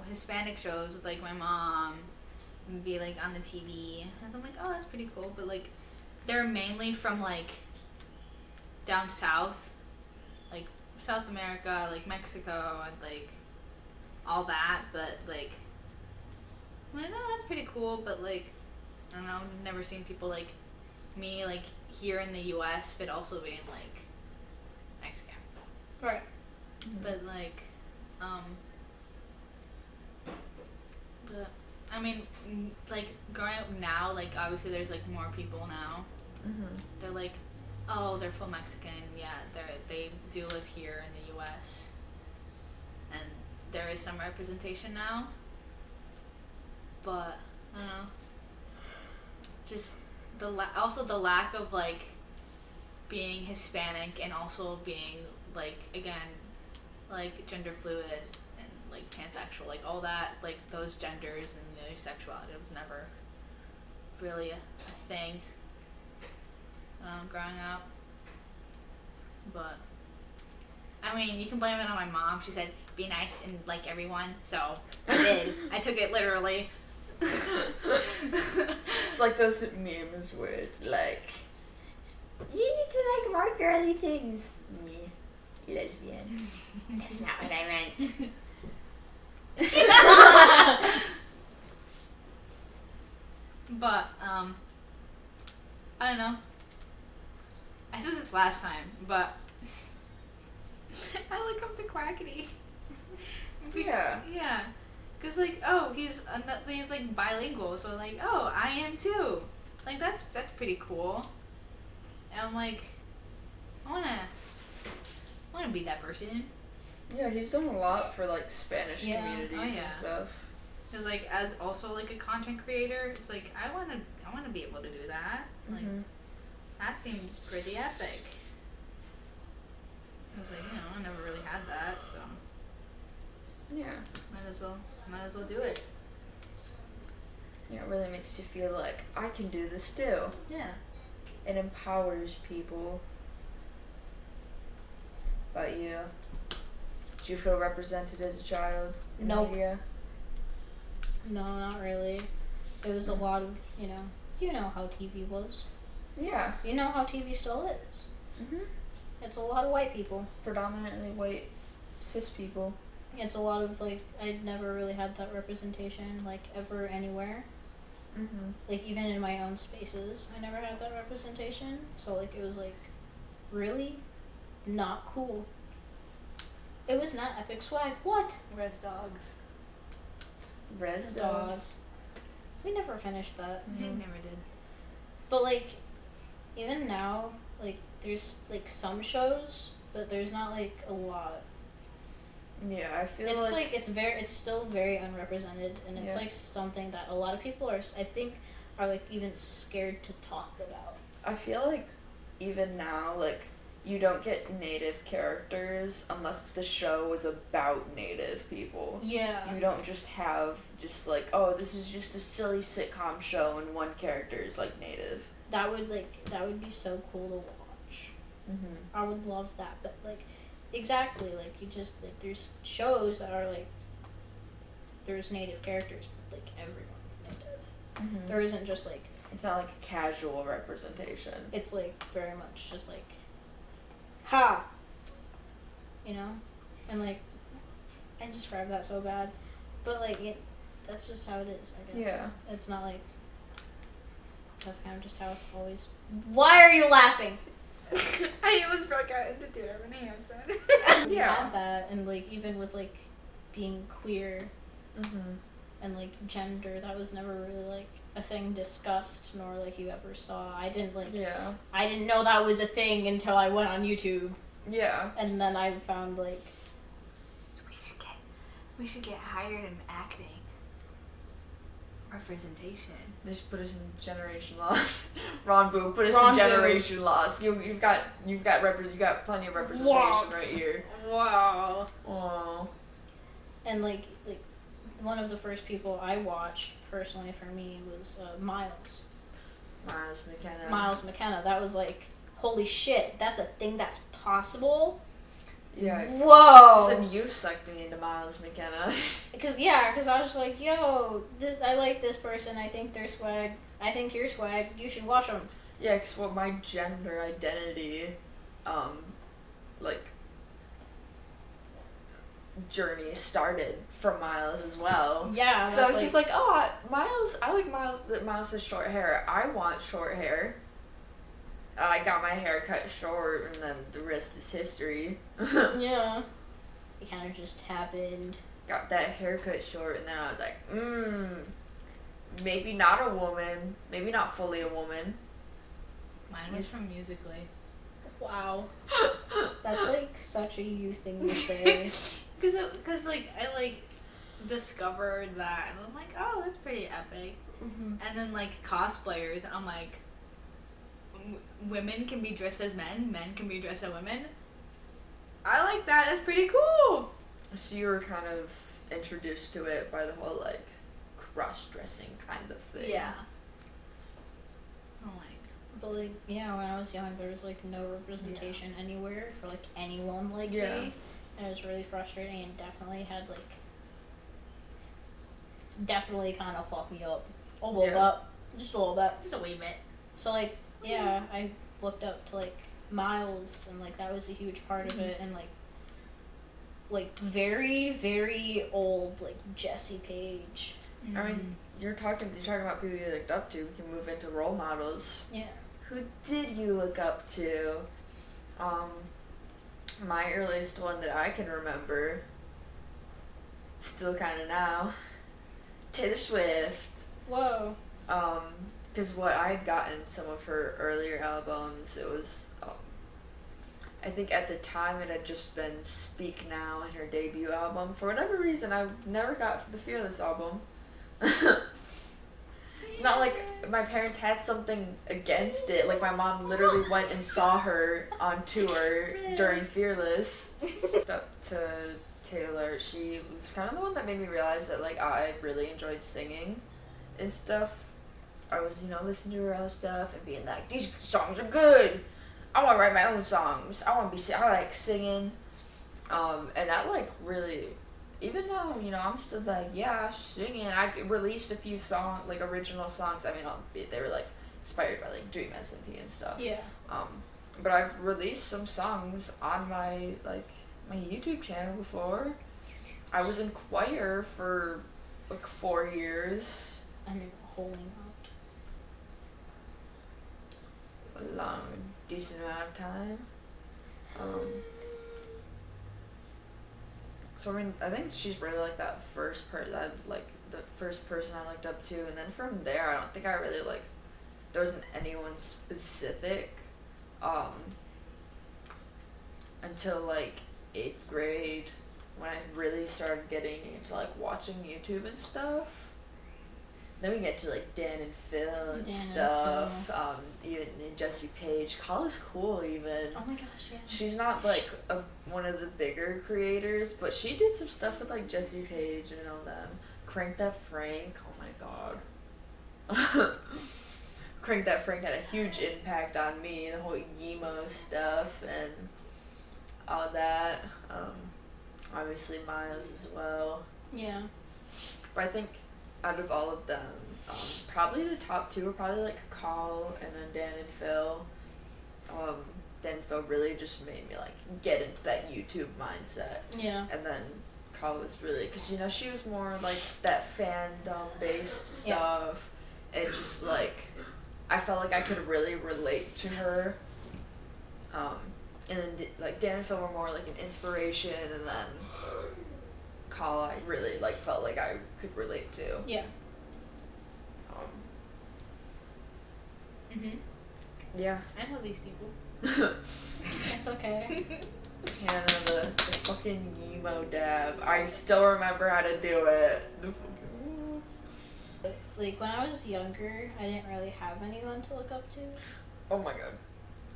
Hispanic shows with my mom and be on the TV, and I'm oh, that's pretty cool. But they're mainly from like down south, like South America, like Mexico, and like all that. But like, I'm like, no, that's pretty cool. But like, I don't know, I've never seen people like me like here in the U.S. but also being like Mexican. Right. But like, but I mean, like growing up now, like obviously there's like more people now. They're like, oh, they're full Mexican. Yeah, they do live here in the U.S. and there is some representation now. But I don't know, just also the lack of like being Hispanic and also being like again like gender fluid and like pansexual, like all that, like those genders and their sexuality was never really a thing growing up. But I mean, you can blame it on my mom. She said be nice and like everyone, so I did. I took it literally. It's like those memes where it's like, you need to like more girly things. Me, lesbian. That's not what I meant. But I don't know. I said this last time, but I look up to Quackity. Yeah. Yeah. Cause like, oh, he's like bilingual, so like, oh, I am too. Like that's pretty cool. And I'm like, I wanna be that person. Yeah, he's done a lot for like Spanish Yeah. communities Oh, yeah. and stuff. Cause like as also like a content creator, it's like I wanna be able to do that. Like that seems pretty epic. I was like, I never really had that, so Yeah. might as well do it. Yeah, it really makes you feel like I can do this too. Yeah. It empowers people. About you? Did you feel represented as a child in Nope. media? No, not really. It was a lot of, you know how TV was. Yeah. You know how TV still is. It's a lot of white people. Predominantly white cis people. It's a lot of, like, I never really had that representation, like, ever anywhere. Like, even in my own spaces, I never had that representation. So, like, it was, like, really not cool. It was not epic swag. What? Res dogs. Res Dogs. We never finished that. They never did. But, like, even now, like, there's, like, some shows, but there's not, like, a lot. Yeah, I feel It's like it's still very unrepresented, and it's Yeah. like something that a lot of people are, I think, are like even scared to talk about. I feel like even now, like, you don't get native characters unless the show is about native people. Yeah. You don't just have just like, oh, this is just a silly sitcom show and one character is like native. That would be so cool to watch. I would love that, but like, exactly, like you just like there's shows that are like there's native characters, but like everyone's native. There isn't just like It's not like a casual representation. it's like very much just like ha, you know, and like I describe that so bad, but like that's just how it is, I guess. Yeah. It's not like that's kind of just how it's always. Why are you laughing? I almost broke out into tears when he answered. We Yeah. had that, and like even with like being queer and like gender, that was never really like a thing discussed, nor like you ever saw. I didn't know that was a thing until I went on YouTube, Yeah. and then I found like We should get hired in acting. Representation. They should put us in generation loss. Ron Boo, put us Ron in Boo. generation loss. You've got plenty of representation right here. Wow. Oh. and like one of the first people I watched personally for me was Miles. Miles McKenna. Miles McKenna. That was like, holy shit, that's a thing that's possible. Yeah. Whoa. Then you sucked me into Miles McKenna. Because I was just like, yo, I like this person. I think they're swag. I think you're swag. You should watch them. Yeah, because what my gender identity, like, journey started from Miles as well. Yeah. So I was just like, oh, Miles, I like Miles, that Miles has short hair. I want short hair. I got my hair cut short, and then the rest is history. Yeah. It kind of just happened. Got that haircut short, and then I was like, maybe not a woman, maybe not fully a woman. Mine was from Musically. Wow. That's like such a you thing to say. Cause like I like discovered that and I'm like, oh, that's pretty epic. Mm-hmm. And then like cosplayers, I'm like, women can be dressed as men can be dressed as women. I like that. That's pretty cool. So you were kind of introduced to it by the whole like cross-dressing kind of thing. Yeah. I'm like, But like, yeah, when I was young, there was like no representation anywhere for like anyone like Yeah. me, and it was really frustrating and definitely had like kind of fucked me up a little bit, just a little bit. just a wee bit. So like, yeah, I looked up to like Miles, and like that was a huge part of it, and like very very old like Jesse Page. I mean, you're talking about people you looked up to. We can move into role models. Yeah. Who did you look up to? My earliest one that I can remember, still kind of now, Taylor Swift. Whoa. Because what I'd gotten some of her earlier albums, it was, I think at the time it had just been Speak Now and her debut album. For whatever reason, I never got the Fearless album. It's not like my parents had something against it. Like, my mom literally went and saw her on tour during Fearless. Up to Taylor, she was kind of the one that made me realize that, like, I really enjoyed singing and stuff. I was, listening to her own stuff and being like, these songs are good. I want to write my own songs. I like singing. And that, like, really... Even though, I'm still like, yeah, singing. I've released a few original songs. I mean, they were, like, inspired by, like, Dream SMP and stuff. Yeah. But I've released some songs on my YouTube channel before. I was in choir for, like, 4 years. I mean, holding out. A long, decent amount of time. So I mean, I think she's really like that first person, the first person I looked up to, and then from there, I don't think I really there wasn't anyone specific, until like 8th grade, when I really started getting into like watching YouTube and stuff. Then we get to like Dan and Phil and stuff. Even Jesse Page. Call is cool even. Oh my gosh, yeah. She's not like one of the bigger creators, but she did some stuff with like Jesse Page and all them. Crank That Frank. Oh my god. Crank That Frank had a huge impact on me. The whole emo stuff and all that. Obviously Miles as well. Yeah. But I think out of all of them, probably the top two are probably like Carl and then Dan and Phil. Dan and Phil really just made me like get into that YouTube mindset. Yeah. And then Carl was really, because she was more like that fandom based stuff, and just like I felt like I could really relate to her. And then like Dan and Phil were more like an inspiration, and then Carl I really like felt like I could relate to. Yeah. Yeah. I know these people. That's okay. Yeah, no, the fucking emo dab. I still remember how to do it. Like, when I was younger, I didn't really have anyone to look up to. Oh my god.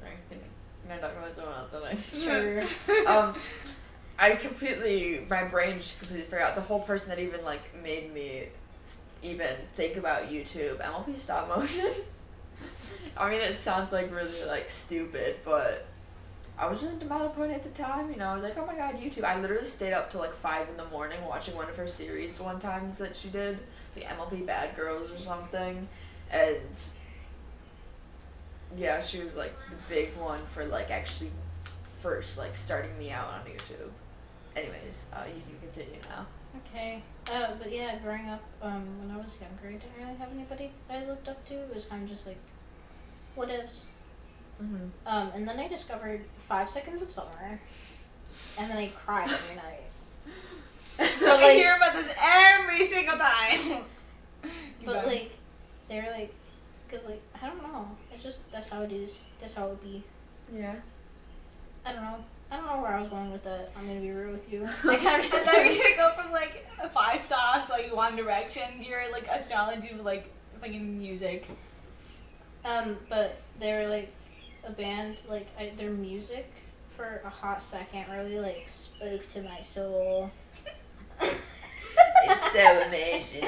Sorry, can I talk about someone else tonight? Sure. My brain just completely forgot. The whole person that even, like, made me even think about YouTube, MLP Stop Motion. I mean, it sounds, like, really, like, stupid, but I was just into My Little Pony at the time, I was like, oh my god, YouTube. I literally stayed up till, like, 5 in the morning watching one of her series one time that she did. It's like MLP Bad Girls or something, and yeah, she was like the big one for like actually first like starting me out on YouTube. Anyways, you can continue now. Okay. But yeah, growing up, when I was younger, I didn't really have anybody I looked up to. It was kind of just like, what ifs. Mm-hmm. And then I discovered 5 Seconds of Summer, and then I cried every night. But, I hear about this every single time. But like, they were like, cause like I don't know. It's just that's how it is. That's how it would be. Yeah. I don't know where I was going with that. I'm gonna be real with you. I kind of just just we could go from like 5 sauce, like One Direction, your like astrology was like fucking music. But they were like a band. Like their music for a hot second really like spoke to my soul. It's so amazing.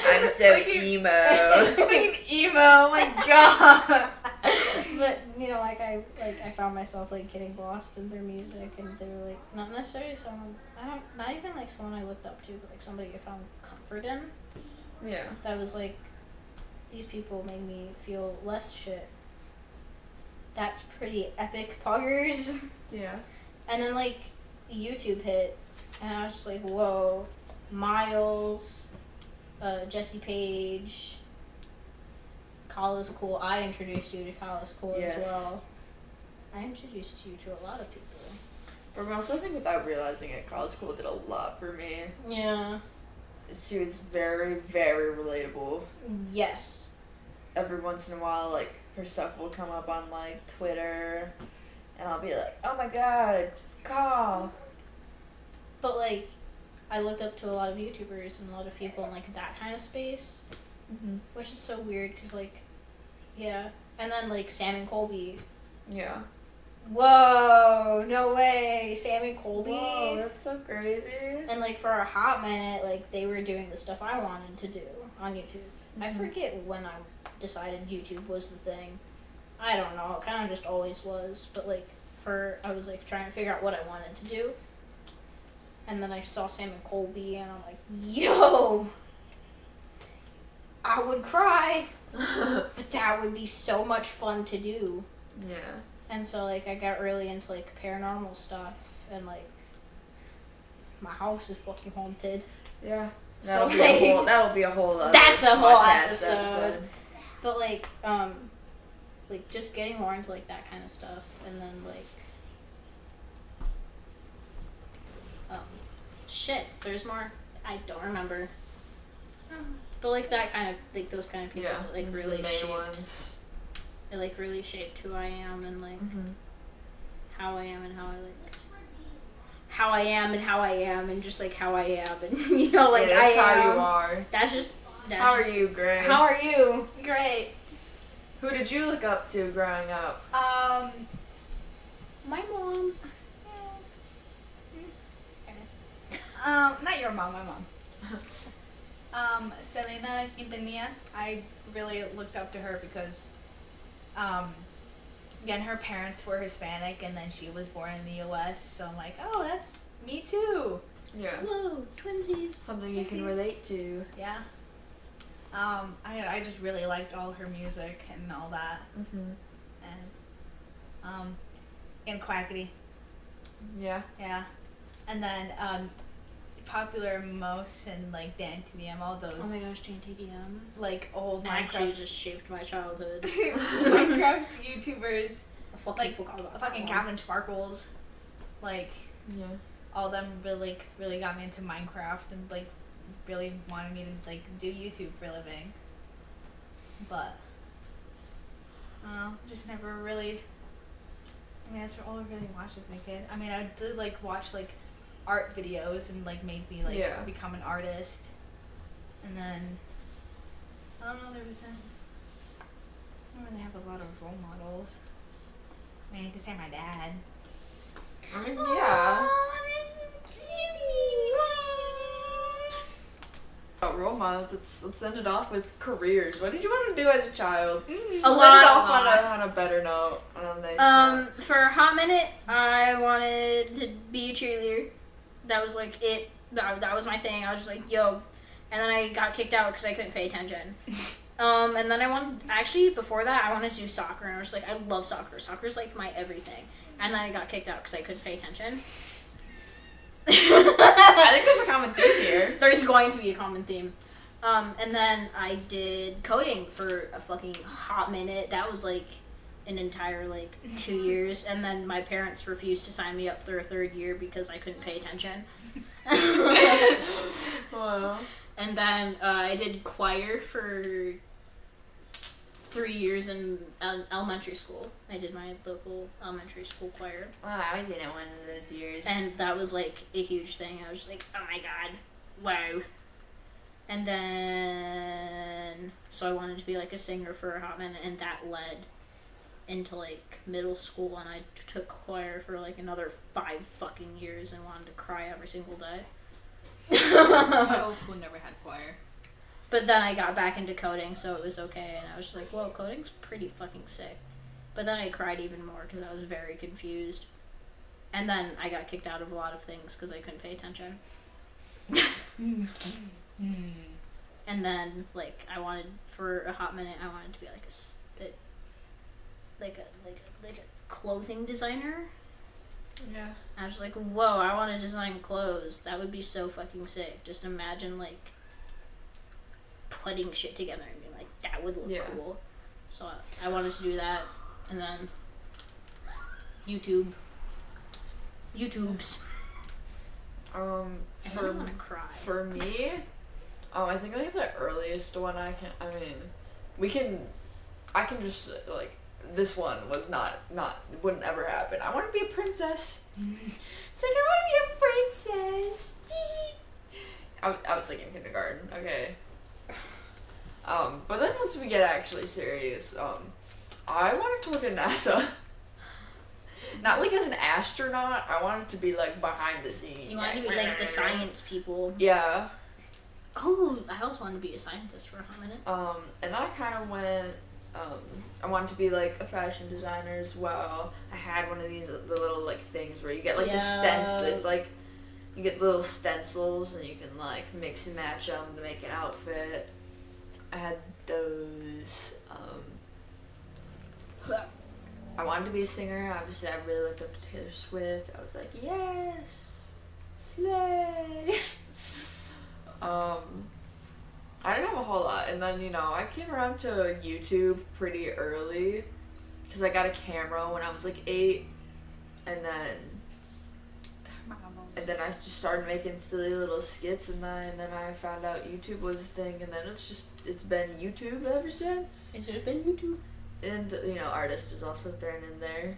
I'm so emo. Fucking emo, oh my god. But you know, like I found myself like getting lost in their music, and they were like not necessarily someone not even like someone I looked up to, but like somebody I found comfort in. Yeah. That was like, these people made me feel less shit. That's pretty epic, poggers. Yeah. And then like YouTube hit, and I was just like, whoa, Miles, Jesse Page, Kala's cool. I introduced you to Kala's cool as well. I introduced you to a lot of people. But I also think without realizing it, College Cool did a lot for me. Yeah. She was very, very relatable. Yes. Every once in a while, like, her stuff will come up on, like, Twitter, and I'll be like, oh my god, Call. But, like, I looked up to a lot of YouTubers and a lot of people in, like, that kind of space, which is so weird, because, like, yeah. And then, like, Sam and Colby. Yeah. Whoa, no way. Sam and Colby. Whoa, that's so crazy. And, like, for a hot minute, like, they were doing the stuff I wanted to do on YouTube. I forget when I decided YouTube was the thing. I don't know. It kind of just always was. But, like, I was, like, trying to figure out what I wanted to do. And then I saw Sam and Colby, and I'm like, yo! I would cry. But that would be so much fun to do. Yeah. And so, like, I got really into, like, paranormal stuff, and, like, my house is fucking haunted. Yeah. That'll be a whole that's a whole episode. But, like, just getting more into, like, that kind of stuff, and then, like, shit, there's more. I don't remember. But, like, that kind of, like, those kind of people, like, really shaped. Ones. It, like, really shaped who I am, and, like, how I am, and how I, like, how I am, and how I am, and just, like, how I am, and, you know, like, that's I am. how you are. How are you, Gray? How are you? Great. Who did you look up to growing up? My mom. Not your mom, my mom. Selena Quintanilla. I really looked up to her because, again, her parents were Hispanic, and then she was born in the U.S., so I'm like, oh, that's me too. Yeah. Whoa, twinsies. Something you can relate to. Yeah. I just really liked all her music and all that. And Quackity. Yeah. Yeah. And then, popular most and like Dan TDM, all those. Oh my gosh, JTDM. Like old Actually Minecraft. just shaped my childhood. Minecraft YouTubers. I fucking Like forgot about fucking that Captain Sparkles. Like Yeah. all them really got me into Minecraft and like really wanted me to like do YouTube for a living. But just never really. I mean, that's all I really watched as a kid. I mean, I did like watch like art videos and like made me like become an artist, and then I don't know. I don't really have a lot of role models. I mean, you could say my dad. I mean, yeah. About role models, let's end it off with careers. What did you want to do as a child? A lot. On a better note. On a nice note. For a hot minute, I wanted to be a cheerleader. That was like it. That was my thing. I was just like, yo. And then I got kicked out because I couldn't pay attention. And then before that, I wanted to do soccer, and I was like, I love soccer. Soccer's like my everything. And then I got kicked out because I couldn't pay attention. I think there's a common theme here. There's going to be a common theme. And then I did coding for a fucking hot minute. That was like an entire 2 years. And then my parents refused to sign me up for a third year because I couldn't pay attention. Wow. And then I did choir for 3 years in elementary school. I did my local elementary school choir. Wow, I was in it one of those years. And that was like a huge thing. I was just like, oh my god, wow. And then, so I wanted to be like a singer for a hot minute, and that led into like middle school, and I took choir for like another 5 fucking years and wanted to cry every single day. My old school never had choir. But then I got back into coding, so it was okay, and I was just like, whoa, coding's pretty fucking sick. But then I cried even more because I was very confused. And then I got kicked out of a lot of things because I couldn't pay attention. And then, I wanted, for a hot minute, I wanted to be like a clothing designer. Yeah. I was like, whoa, I want to design clothes. That would be so fucking sick. Just imagine, putting shit together and being like, that would look cool. So I wanted to do that. And then YouTubes. I'm gonna cry. For me, I think the earliest one I can just, this one was not, wouldn't ever happen. I want to be a princess. It's like, I want to be a princess. I was in kindergarten, okay. But then once we get actually serious, I wanted to work at NASA. Not as an astronaut, I wanted to be behind the scenes. You wanted to be the science people. Yeah. Oh, I also wanted to be a scientist for a hot minute. And then I kind of went, I wanted to be a fashion designer as well. I had one of these, the little things where you get the stencils. It's you get little stencils and you can mix and match them to make an outfit. I had those. I wanted to be a singer. Obviously, I really looked up to Taylor Swift. I was like, yes, slay. I didn't have a whole lot, and then I came around to YouTube pretty early because I got a camera when I was 8, and then I just started making silly little skits, and then I found out YouTube was a thing, and then it's been YouTube ever since. It's just been YouTube. And artist was also thrown in there,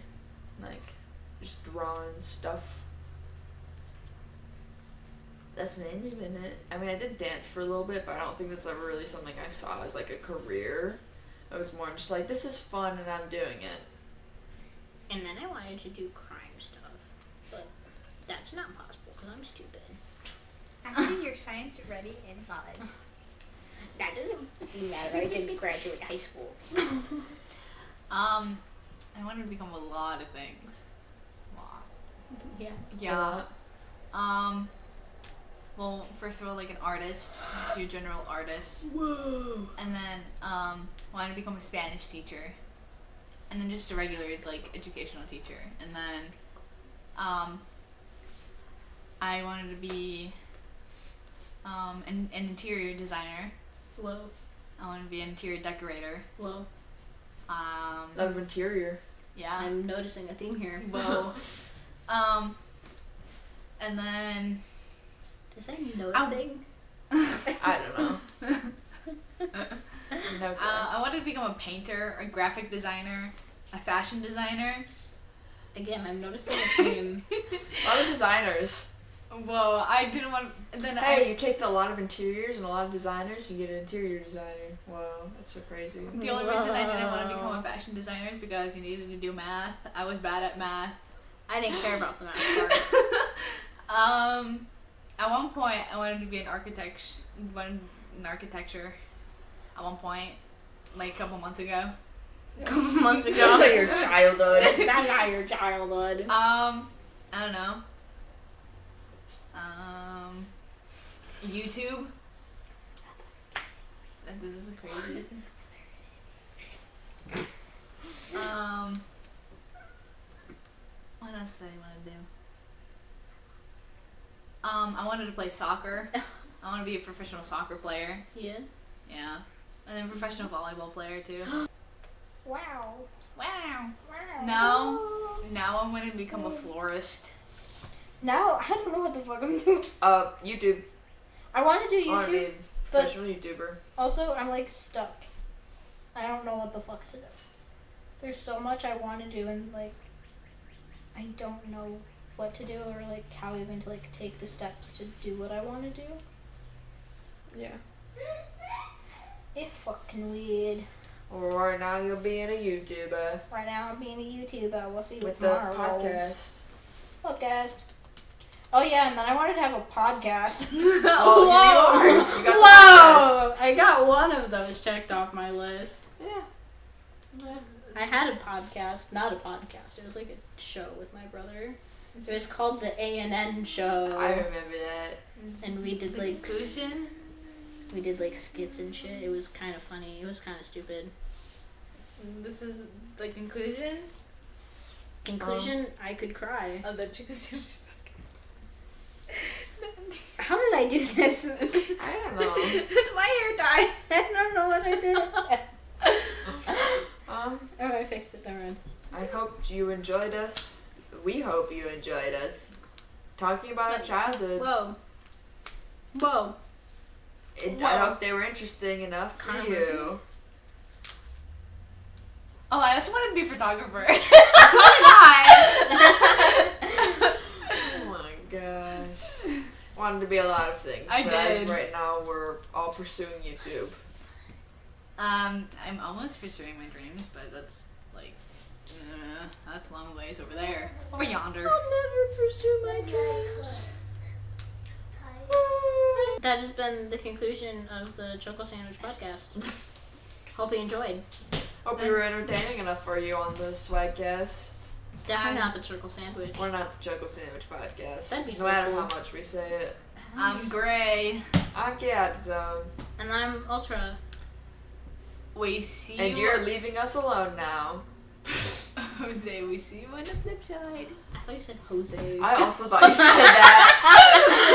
just drawing stuff. That's mainly been it. I mean, I did dance for a little bit, but I don't think that's ever really something I saw as a career. It was more just this is fun and I'm doing it. And then I wanted to do crime stuff, but that's not possible because I'm stupid. After your science ready in college. That doesn't matter. I didn't graduate high school. I wanted to become a lot of things. Yeah. Yeah. Well, first of all, an artist, just your general artist. Whoa. And then, wanted to become a Spanish teacher. And then just a regular, educational teacher. And then, I wanted to be, an interior designer. Whoa. I wanted to be an interior decorator. Whoa. Of interior. Yeah. I'm noticing a theme here. Whoa. And then... Does that know a thing? I don't know. No clue. I wanted to become a painter, a graphic designer, a fashion designer. Again, I'm noticing a theme. A lot of designers. Whoa, I didn't want to... Then you take a lot of interiors and a lot of designers, you get an interior designer. Whoa, that's so crazy. The only reason I didn't want to become a fashion designer is because you needed to do math. I was bad at math. I didn't care about the math part. At one point, I wanted to be an architecture. At one point, a couple months ago. That's not your childhood. That's not your childhood. I don't know. YouTube. That is crazy. What else did I want to do? I wanted to play soccer. I want to be a professional soccer player. Yeah. Yeah. And then professional volleyball player too. Wow. Wow. Now I'm going to become a florist. Now, I don't know what the fuck I'm doing. YouTube. I want to do I want to be YouTube, a but professional YouTuber. also I'm like stuck. I don't know what the fuck to do. There's so much I want to do and like I don't know what to do or like how even to like take the steps to do what I want to do. Yeah. It's fucking weird. Well, right now you're being a YouTuber. Right now I'm being a YouTuber. We'll see With what the tomorrow podcast. holds. Podcast. Oh yeah, and then I wanted to have a podcast. Well, Whoa! you got the Whoa! I got one of those checked off my list. Yeah. I had a podcast, not a podcast. It was like a show with my brother. It was called the A&N Show. I remember that. And we did like Conclusion? we did like skits and shit. It was kind of funny. It was kind of stupid. This is the conclusion Conclusion: I could cry. of the Chicken Sandwich How did I do this? I don't know. It's my hair dye. I don't know what I did. Um, Oh, I fixed it. Never mind. I hope you enjoyed us. We hope you enjoyed us talking about our childhoods. Whoa. Whoa. I hope they were interesting enough for Kind of. you. Oh, I also wanted to be a photographer. So did I. Oh my gosh. Wanted to be a lot of things. I but as did. right now, we're all pursuing YouTube. I'm almost pursuing my dreams, but that's like, that's a long ways over there. Over yonder. I'll never pursue my dreams. That has been the conclusion of the Choco Sandwich podcast. Hope you enjoyed. Hope we were entertaining enough for you on the Swagcast. Definitely not the Choco Sandwich. We're not the Choco Sandwich Podcast. That'd be no so matter cool. how much we say it. I'm Gray. I'm Cha0tic Zone. And I'm Ultra. We see And you. you're leaving us alone now. Jose, we see you on the flip side. I thought you said Jose. I also thought you said that.